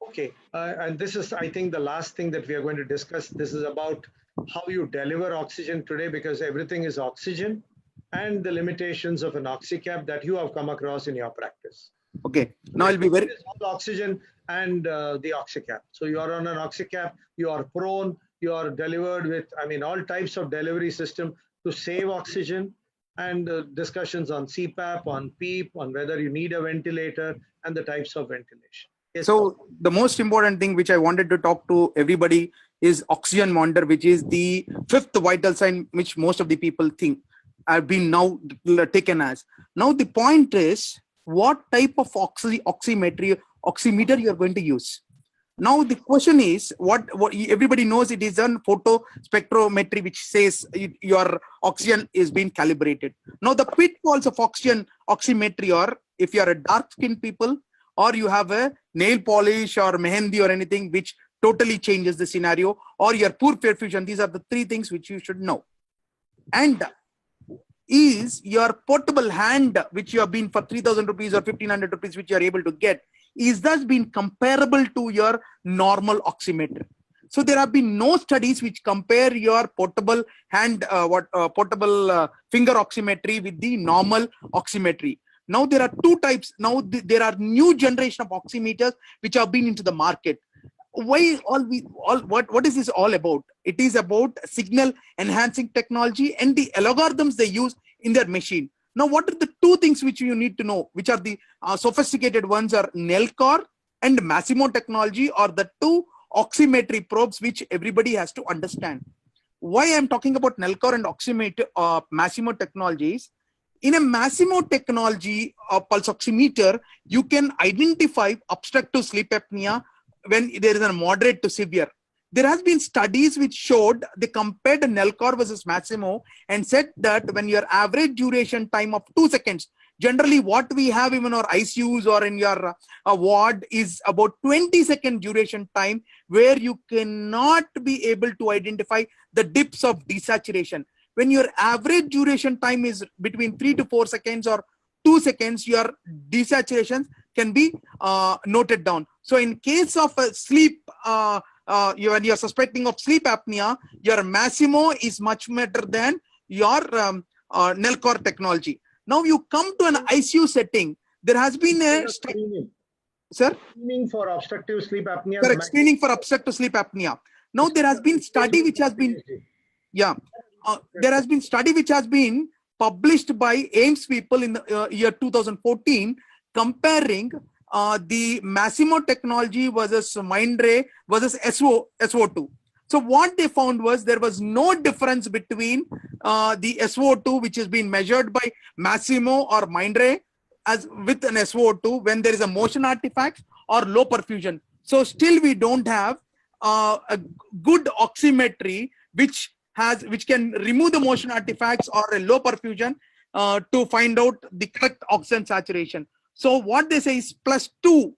B: Okay. And this is, I think, the last thing that we are going to discuss. This is about how you deliver oxygen today, because everything is oxygen, and the limitations of an oxycap that you have come across in your practice.
E: Okay. Now I'll be very.
B: It's all oxygen and the oxycap. So you are on an oxycap, you are prone, you are delivered with, I mean, all types of delivery system to save oxygen, and discussions on CPAP, on PEEP, on whether you need a ventilator and the types of ventilation. Yes,
E: so the most important thing which I wanted to talk to everybody is oxygen monitor, which is the fifth vital sign which most of the people think have been now taken as. Now the point is what type of oximeter you are going to use. Now the question is what everybody knows, it is on photo spectrometry which says your oxygen is being calibrated. Now the pitfalls of oximetry are, if you are a dark skinned people, or you have a nail polish or mehendi or anything which totally changes the scenario, or your poor perfusion. These are the three things which you should know. And is your portable hand, which you have been for 3,000 rupees or 1,500 rupees, which you are able to get, is thus been comparable to your normal oximeter. So there have been no studies which compare your portable hand, portable finger oximetry with the normal oximetry. Now there are two types. Now there are new generation of oximeters which have been into the market. Why what is this all about? It is about signal enhancing technology and the algorithms they use in their machine. Now, what are the two things which you need to know, which are the sophisticated ones, are Nellcor and Masimo technology, or the two oximetry probes which everybody has to understand. Why I'm talking about Nellcor and Masimo technologies? In a Masimo technology pulse oximeter, you can identify obstructive sleep apnea when there is a moderate to severe. There has been studies which showed, they compared Nellcor versus Masimo and said that when your average duration time of 2 seconds, generally what we have even in our ICUs or in your ward is about 20-second duration time, where you cannot be able to identify the dips of desaturation. When your average duration time is between 3 to 4 seconds or 2 seconds, your desaturations can be noted down. So in case of sleep, when you're suspecting of sleep apnea, your Masimo is much better than your Nellcor technology. Now you come to an ICU setting, there has been a
B: screening for obstructive sleep apnea.
E: Correct, screening for obstructive sleep apnea. Now there has been study which has been, there has been study which has been published by AIMS people in the year 2014, comparing the Masimo technology versus Mindray versus SO2. So what they found was there was no difference between the SO2, which has been measured by Massimo or Mindray as with an SO2 when there is a motion artifact or low perfusion. So still we don't have a good oximetry which can remove the motion artifacts or a low perfusion to find out the correct oxygen saturation. So what they say is +2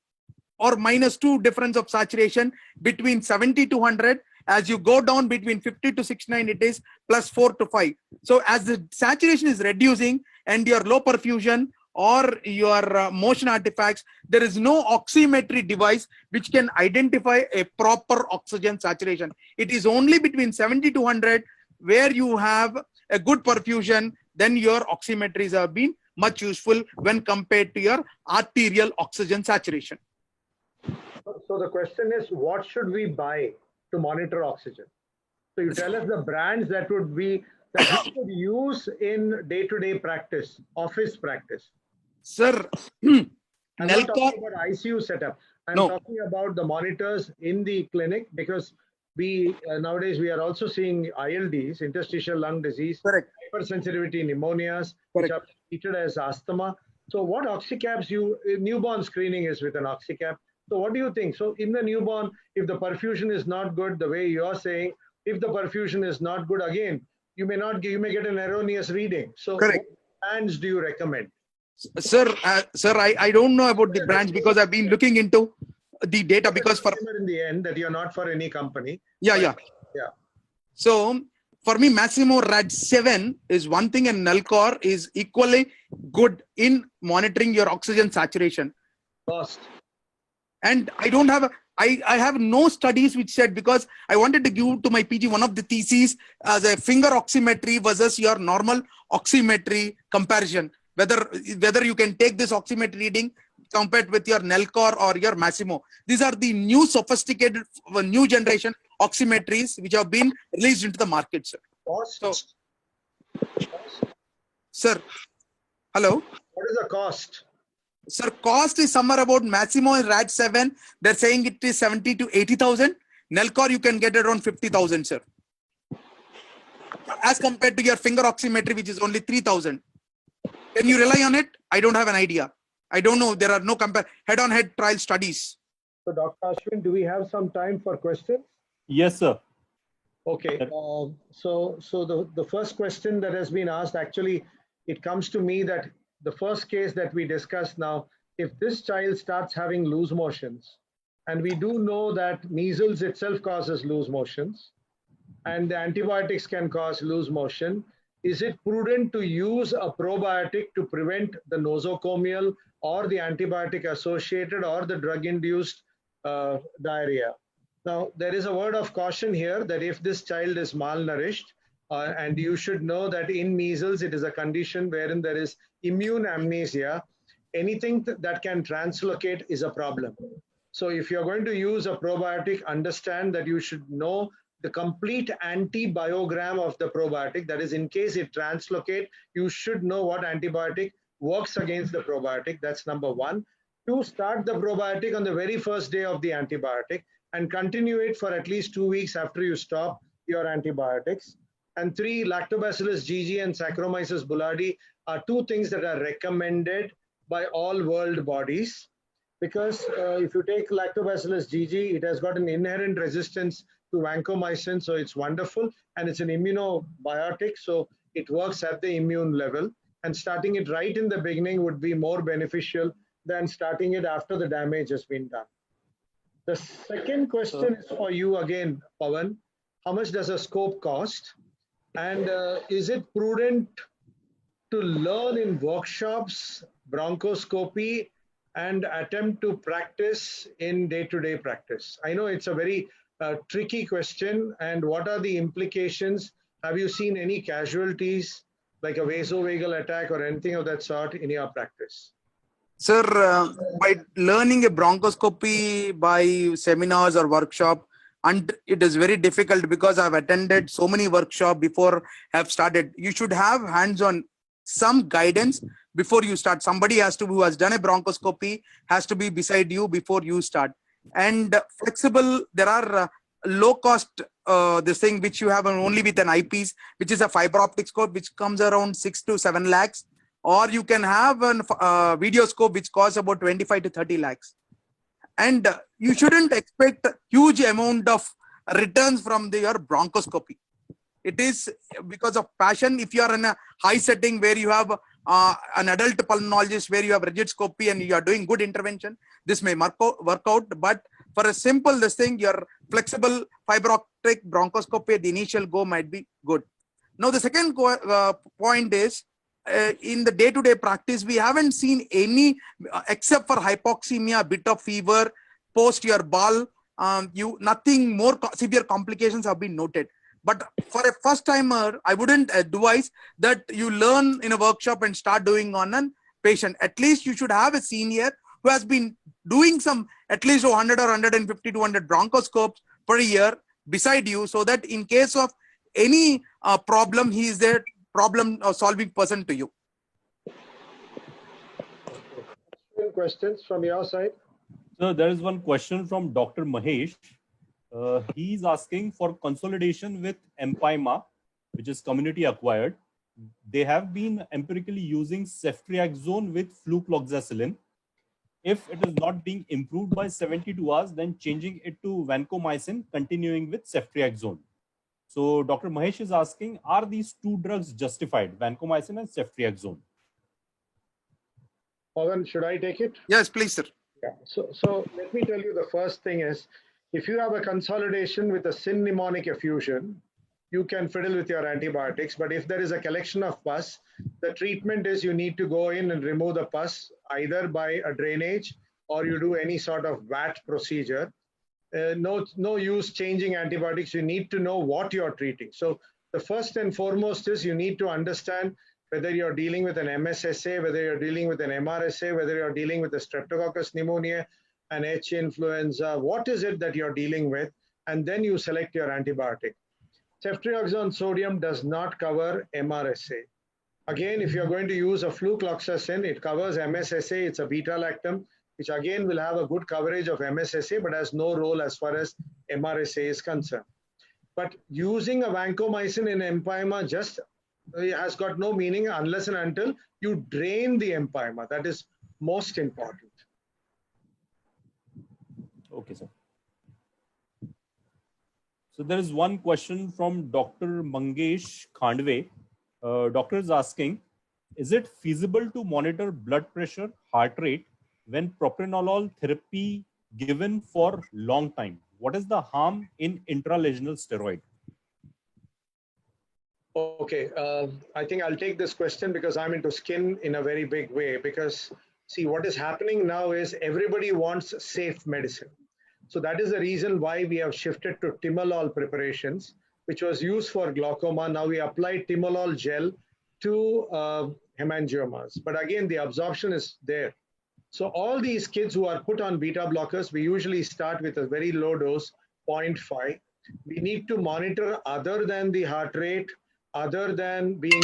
E: or -2 difference of saturation between 70 to 100. As you go down between 50 to 69, it is +4 to 5. So as the saturation is reducing and your low perfusion or your motion artifacts, there is no oximetry device which can identify a proper oxygen saturation. It is only between 70 to 100 where you have a good perfusion, then your oximetries have been much useful when compared to your arterial oxygen saturation.
B: So the question is, what should we buy to monitor oxygen? So you tell us the brands that we could use in day-to-day practice, office practice.
E: Sir,
B: I'm not
E: Nellcor,
B: talking about ICU setup. I'm
E: No.
B: talking about the monitors in the clinic, because we nowadays we are also seeing ILDs, interstitial lung disease,
E: correct.
B: hypersensitivity pneumonias, which are treated as asthma. So what oxycaps newborn screening is with an oxycap. So what do you think? So in the newborn, if the perfusion is not good, the way you're saying, if the perfusion is not good, again, you may get an erroneous reading. So
E: Correct.
B: what brands do you recommend?
E: Sir, I don't know about the brands because I've been looking into the data because for
B: in the end that you're not for any company.
E: yeah. So for me, Massimo RAD7 is one thing, and Nellcor is equally good in monitoring your oxygen saturation.
B: Cost.
E: And I don't have I have no studies which said, because I wanted to give to my PG one of the theses as a finger oximetry versus your normal oximetry comparison. Whether you can take this oximetry reading compared with your Nellcor or your Massimo. These are the new sophisticated, new generation oximetries which have been released into the market, sir.
B: Cost?
E: So, sir, hello?
B: What is the cost?
E: Sir, cost is somewhere about Massimo and RAD7. They're saying it is 70 to 80,000. Nellcor, you can get around 50,000, sir. As compared to your finger oximetry, which is only 3,000. Can you rely on it? I don't have an idea. I don't know. There are no head-on-head trial studies.
B: So Dr. Ashwin, do we have some time for questions?
C: Yes, sir.
B: Okay. So the first question that has been asked, actually, it comes to me that the first case that we discussed now, if this child starts having loose motions, and we do know that measles itself causes loose motions, and the antibiotics can cause loose motion, is it prudent to use a probiotic to prevent the nosocomial or the antibiotic associated or the drug induced diarrhea? Now, there is a word of caution here that if this child is malnourished, and you should know that in measles, it is a condition wherein there is immune amnesia, anything that can translocate is a problem. So if you're going to use a probiotic, understand that you should know the complete antibiogram of the probiotic. That is, in case it translocate, you should know what antibiotic works against the probiotic. That's number one. Two, start the probiotic on the very first day of the antibiotic and continue it for at least 2 weeks after you stop your antibiotics. And three, Lactobacillus GG and Saccharomyces boulardii are two things that are recommended by all world bodies. Because if you take Lactobacillus GG, it has got an inherent resistance to vancomycin, so it's wonderful, and it's an immunobiotic, so it works at the immune level. And starting it right in the beginning would be more beneficial than starting it after the damage has been done. The second question is for you again, Pawan. How much does a scope cost? And is it prudent to learn in workshops, bronchoscopy, and attempt to practice in day-to-day practice? I know it's a very tricky question. And what are the implications? Have you seen any casualties like a vasovagal attack or anything of that sort in your practice?
E: Sir, by learning a bronchoscopy by seminars or workshop, and it is very difficult because I've attended so many workshops before have started. You should have hands-on some guidance before you start. Somebody who has done a bronchoscopy has to be beside you before you start. And flexible, there are low-cost this thing which you have only with an eyepiece, which is a fiber optic scope, which comes around 6 to 7 lakhs, or you can have a video scope which costs about 25 to 30 lakhs. And you shouldn't expect huge amount of returns from your bronchoscopy. It is because of passion. If you are in a high setting where you have an adult pulmonologist, where you have rigid scopy and you are doing good intervention, this may work out. But for a simple this thing, your flexible fiber optic bronchoscopy at the initial go might be good. Now the second point is, in the day-to-day practice, we haven't seen any, except for hypoxemia, a bit of fever, post your ball, nothing more severe complications have been noted. But for a first timer, I wouldn't advise that you learn in a workshop and start doing on a patient. At least you should have a senior who has been doing some at least 100 or 150 to 200 bronchoscopes per year beside you, so that in case of any problem, he is there problem solving person to you.
B: Questions from your side?
C: So there is one question from Dr. Mahesh. He's asking for consolidation with Empyema, which is community acquired. They have been empirically using ceftriaxone with flucloxacillin. If it is not being improved by 72 hours, then changing it to vancomycin, continuing with ceftriaxone. So Dr. Mahesh is asking, are these two drugs justified, vancomycin and ceftriaxone?
B: Pawan, should I take it?
E: Yes, please, sir.
B: Yeah. So let me tell you, the first thing is, if you have a consolidation with a syn mnemonic effusion, you can fiddle with your antibiotics. But if there is a collection of pus, the treatment is you need to go in and remove the pus either by a drainage or you do any sort of VAT procedure. No use changing antibiotics. You need to know what you're treating. So the first and foremost is you need to understand whether you're dealing with an MSSA, whether you're dealing with an MRSA, whether you're dealing with a Streptococcus pneumonia, an H influenza, what is it that you're dealing with, and then you select your antibiotic. Ceftriaxone sodium does not cover MRSA. Again, if you're going to use a flucloxacin, it covers MSSA, it's a beta-lactam, which again will have a good coverage of MSSA, but has no role as far as MRSA is concerned. But using a vancomycin in empyema just has got no meaning unless and until you drain the empyema. That is most important.
C: Okay, sir. So there is one question from Dr. Mangesh Khandwe. Doctor is asking, is it feasible to monitor blood pressure, heart rate when propranolol therapy given for long time? What is the harm in intralesional steroid?
B: Okay, I think I'll take this question because I'm into skin in a very big way. Because see, what is happening now is everybody wants safe medicine. So that is the reason why we have shifted to timolol preparations, which was used for glaucoma. Now we apply timolol gel to hemangiomas. But again, the absorption is there. So all these kids who are put on beta blockers, we usually start with a very low dose, 0.5. We need to monitor other than the heart rate, other than being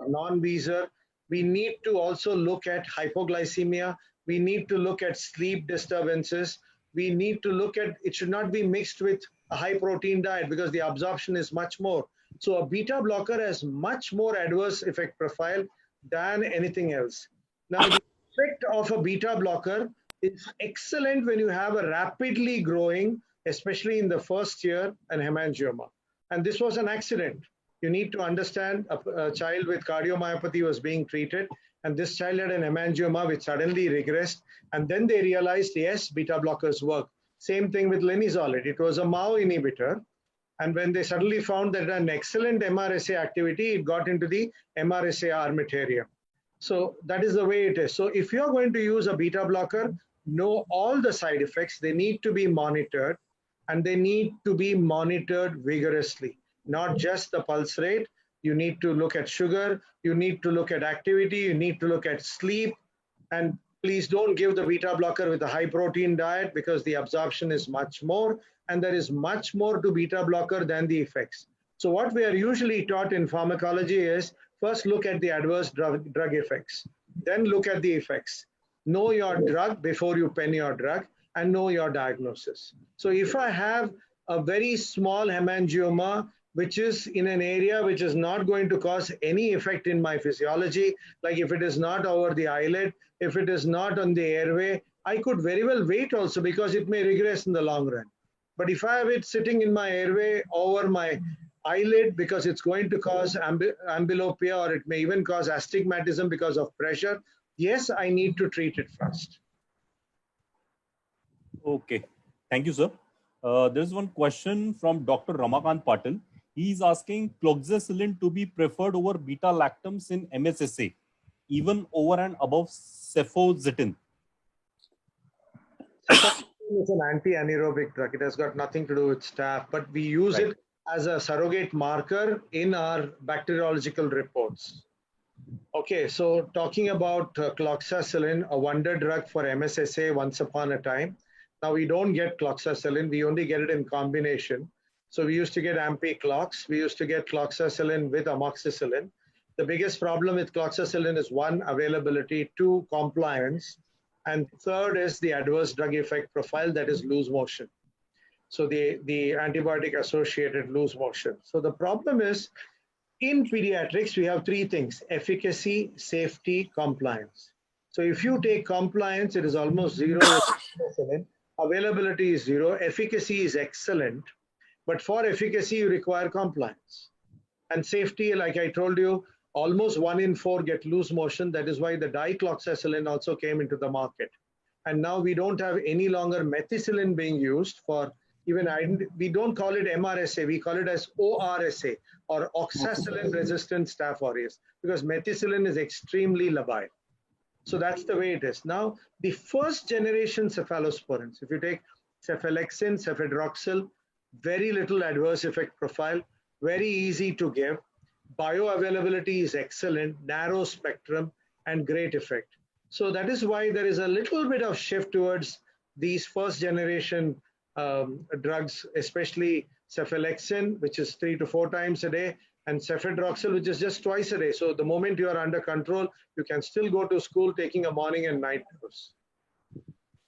B: a non-wheezer. We need to also look at hypoglycemia. We need to look at sleep disturbances. We need to look at, it should not be mixed with a high protein diet because the absorption is much more. So a beta blocker has much more adverse effect profile than anything else. Now, the effect of a beta blocker is excellent when you have a rapidly growing, especially in the first year, an hemangioma. And this was an accident. You need to understand a child with cardiomyopathy was being treated, and this child had an hemangioma which suddenly regressed. And then they realized, yes, beta blockers work. Same thing with linezolid. It was a MAO inhibitor. And when they suddenly found that an excellent MRSA activity, it got into the MRSA armamentarium. So that is the way it is. So if you're going to use a beta blocker, know all the side effects. They need to be monitored, and they need to be monitored vigorously. Not just the pulse rate. You need to look at sugar. You need to look at activity. You need to look at sleep. And please don't give the beta blocker with a high protein diet because the absorption is much more. And there is much more to beta blocker than the effects. So what we are usually taught in pharmacology is first look at the adverse drug effects. Then look at the effects. Know your drug before you pen your drug, and know your diagnosis. So if I have a very small hemangioma, which is in an area which is not going to cause any effect in my physiology, like if it is not over the eyelid, if it is not on the airway, I could very well wait also because it may regress in the long run. But if I have it sitting in my airway over my eyelid because it's going to cause amblyopia or it may even cause astigmatism because of pressure, yes, I need to treat it first.
C: Okay. Thank you, sir. There's one question from Dr. Ramakant Patil. He's asking cloxacillin to be preferred over beta-lactams in MSSA, even over and above cefoxitin.
B: Cefoxitin is an anti-anaerobic drug. It has got nothing to do with staph, but we use it as a surrogate marker in our bacteriological reports. Okay, so talking about cloxacillin, a wonder drug for MSSA once upon a time. Now we don't get cloxacillin, we only get it in combination. So we used to get Ampiclox, we used to get cloxacillin with amoxicillin. The biggest problem with cloxacillin is one, availability, two, compliance, and third is the adverse drug effect profile, that is loose motion. So the antibiotic associated loose motion. So the problem is in pediatrics, we have three things: efficacy, safety, compliance. So if you take compliance, it is almost zero. Availability is zero. Efficacy is excellent. But for efficacy, you require compliance. And safety, like I told you, almost 1 in 4 get loose motion. That is why the dicloxacillin also came into the market. And now we don't have any longer methicillin being used for even, we don't call it MRSA, we call it as ORSA, or oxacillin resistant Staph aureus, because methicillin is extremely labile. So that's the way it is. Now, the first generation cephalosporins, if you take cephalexin, cefadroxil, very little adverse effect profile, very easy to give, bioavailability is excellent, narrow spectrum, and great effect. So that is why there is a little bit of shift towards these first generation drugs, especially cephalexin, which is 3 to 4 times a day, and cefadroxil, which is just twice a day. So the moment you are under control, you can still go to school taking a morning and night dose.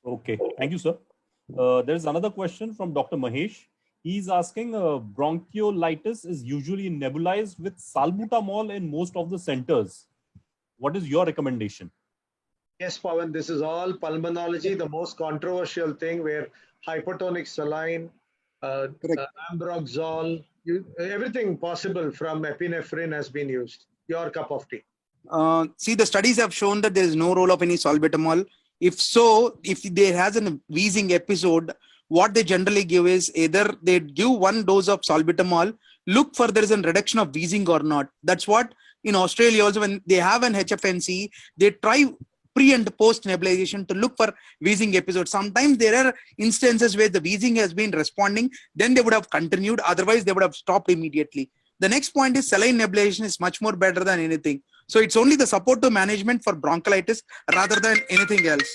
C: Okay, thank you, sir. There's another question from Dr. Mahesh. He's asking, bronchiolitis is usually nebulized with salbutamol in most of the centers. What is your recommendation?
B: Yes, Pawan, this is all pulmonology, the most controversial thing, where hypertonic saline, ambroxol, everything possible from epinephrine has been used. Your cup of tea.
E: See, the studies have shown that there is no role of any salbutamol. If so, if there has a wheezing episode, what they generally give is either they give 1 dose of salbutamol, look for there is a reduction of wheezing or not. That's what in Australia also, when they have an HFNC, they try pre and post nebulization to look for wheezing episodes. Sometimes there are instances where the wheezing has been responding, then they would have continued, otherwise they would have stopped immediately. The next point is saline nebulization is much more better than anything. So it's only the supportive management for bronchiolitis rather than anything else.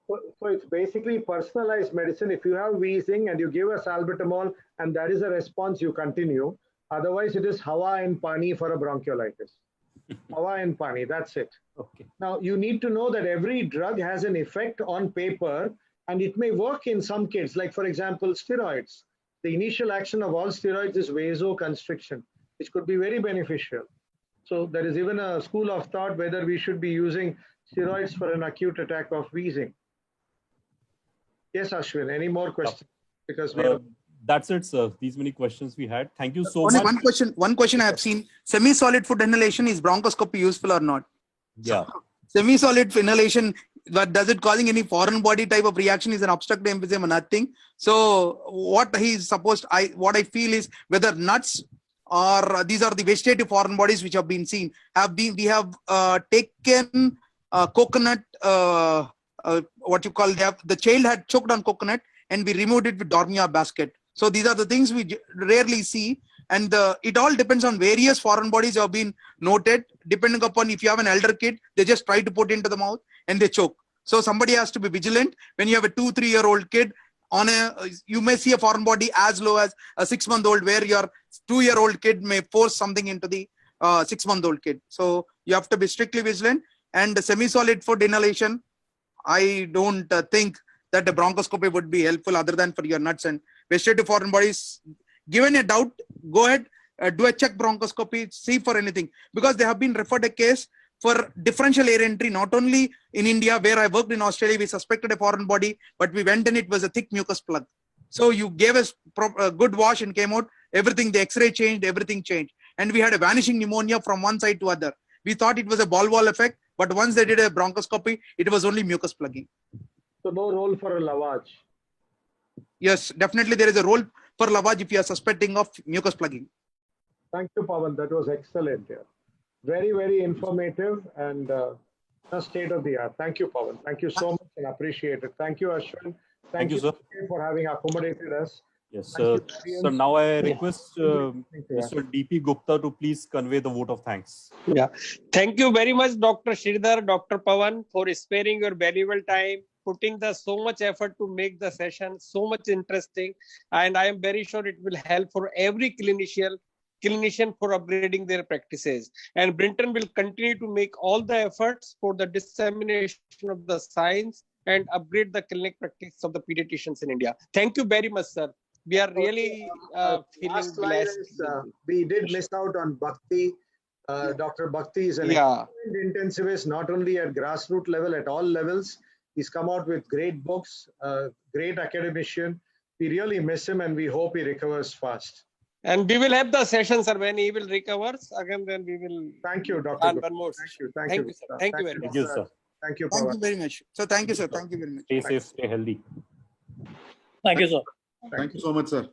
B: So it's basically personalized medicine. If you have wheezing and you give a salbutamol and that is a response, you continue. Otherwise, it is hawa and pani for a bronchiolitis. Hawa and pani, that's it.
C: Okay.
B: Now, you need to know that every drug has an effect on paper and it may work in some kids. Like, for example, steroids. The initial action of all steroids is vasoconstriction, which could be very beneficial. So there is even a school of thought whether we should be using steroids for an acute attack of wheezing. Yes, Ashwin, any more questions? Because we have...
C: That's it, sir. These many questions we had. Thank you so much.
E: One question I have seen: semi-solid food inhalation, is bronchoscopy useful or not?
C: Yeah.
E: Semi-solid inhalation, but does it causing any foreign body type of reaction? Is an obstructive emphysema, nothing. So what I feel is whether nuts or these are the vegetative foreign bodies which have been seen. We have taken coconut. The child had choked on coconut and we removed it with Dormia basket. So these are the things we rarely see, and it all depends on various foreign bodies have been noted. Depending upon if you have an elder kid, they just try to put into the mouth and they choke. So somebody has to be vigilant. When you have a 2-3-year-old kid, you may see a foreign body as low as a 6-month-old, where your 2-year-old kid may force something into the 6-month-old kid. So you have to be strictly vigilant. And the semi-solid food inhalation, I don't think that a bronchoscopy would be helpful other than for your nuts and vegetative foreign bodies. Given a doubt, go ahead, do a check bronchoscopy, see for anything, because they have been referred a case for differential air entry, not only in India, where I worked in Australia, we suspected a foreign body, but we went and it was a thick mucus plug. So you gave us a good wash and came out, everything, the X-ray changed, everything changed. And we had a vanishing pneumonia from one side to other. We thought it was a ball wall effect, but once they did a bronchoscopy, it was only mucus plugging.
B: So no role for a lavage.
E: Yes, definitely there is a role for lavage if you are suspecting of mucus plugging.
B: Thank you, Pawan. That was excellent here. Very, very informative and state of the art. Thank you, Pawan. Thank you so much and appreciate it. Thank you, Ashwin.
C: Thank you, sir.
B: For having accommodated us.
C: Yes,
B: Thank
C: sir.
B: you,
C: So now I request
B: Thank you.
C: Mr. DP Gupta to please convey the vote of thanks.
A: Yeah. Thank you very much, Dr. Sridhar, Dr. Pawan, for sparing your valuable time, putting the so much effort to make the session so much interesting. And I am very sure it will help for every clinician for upgrading their practices. And Brinton will continue to make all the efforts for the dissemination of the science and upgrade the clinic practice of the pediatricians in India. Thank you very much, sir. We are really feeling
B: Last line
A: blessed.
B: is, we did miss out on Bhakti. Dr. Bhakti is an
A: Yeah.
B: excellent intensivist, not only at grassroots level, at all levels. He's come out with great books, great academician. We really miss him and we hope he recovers fast.
A: And we will have the session, sir, when he will recover again, then we will
B: Thank you, Dr.
A: plan
B: Gupta.
A: one more
B: Thank
A: session.
B: you. Thank
A: Thank
B: you.
A: you, sir. Thank you very
C: Thank you, sir.
B: Thank you,
E: Thank
B: Pawan.
E: you very much. So thank you, sir. Thank you very much.
C: Stay safe, stay healthy.
F: Thank you, sir.
D: Thank you so much, sir.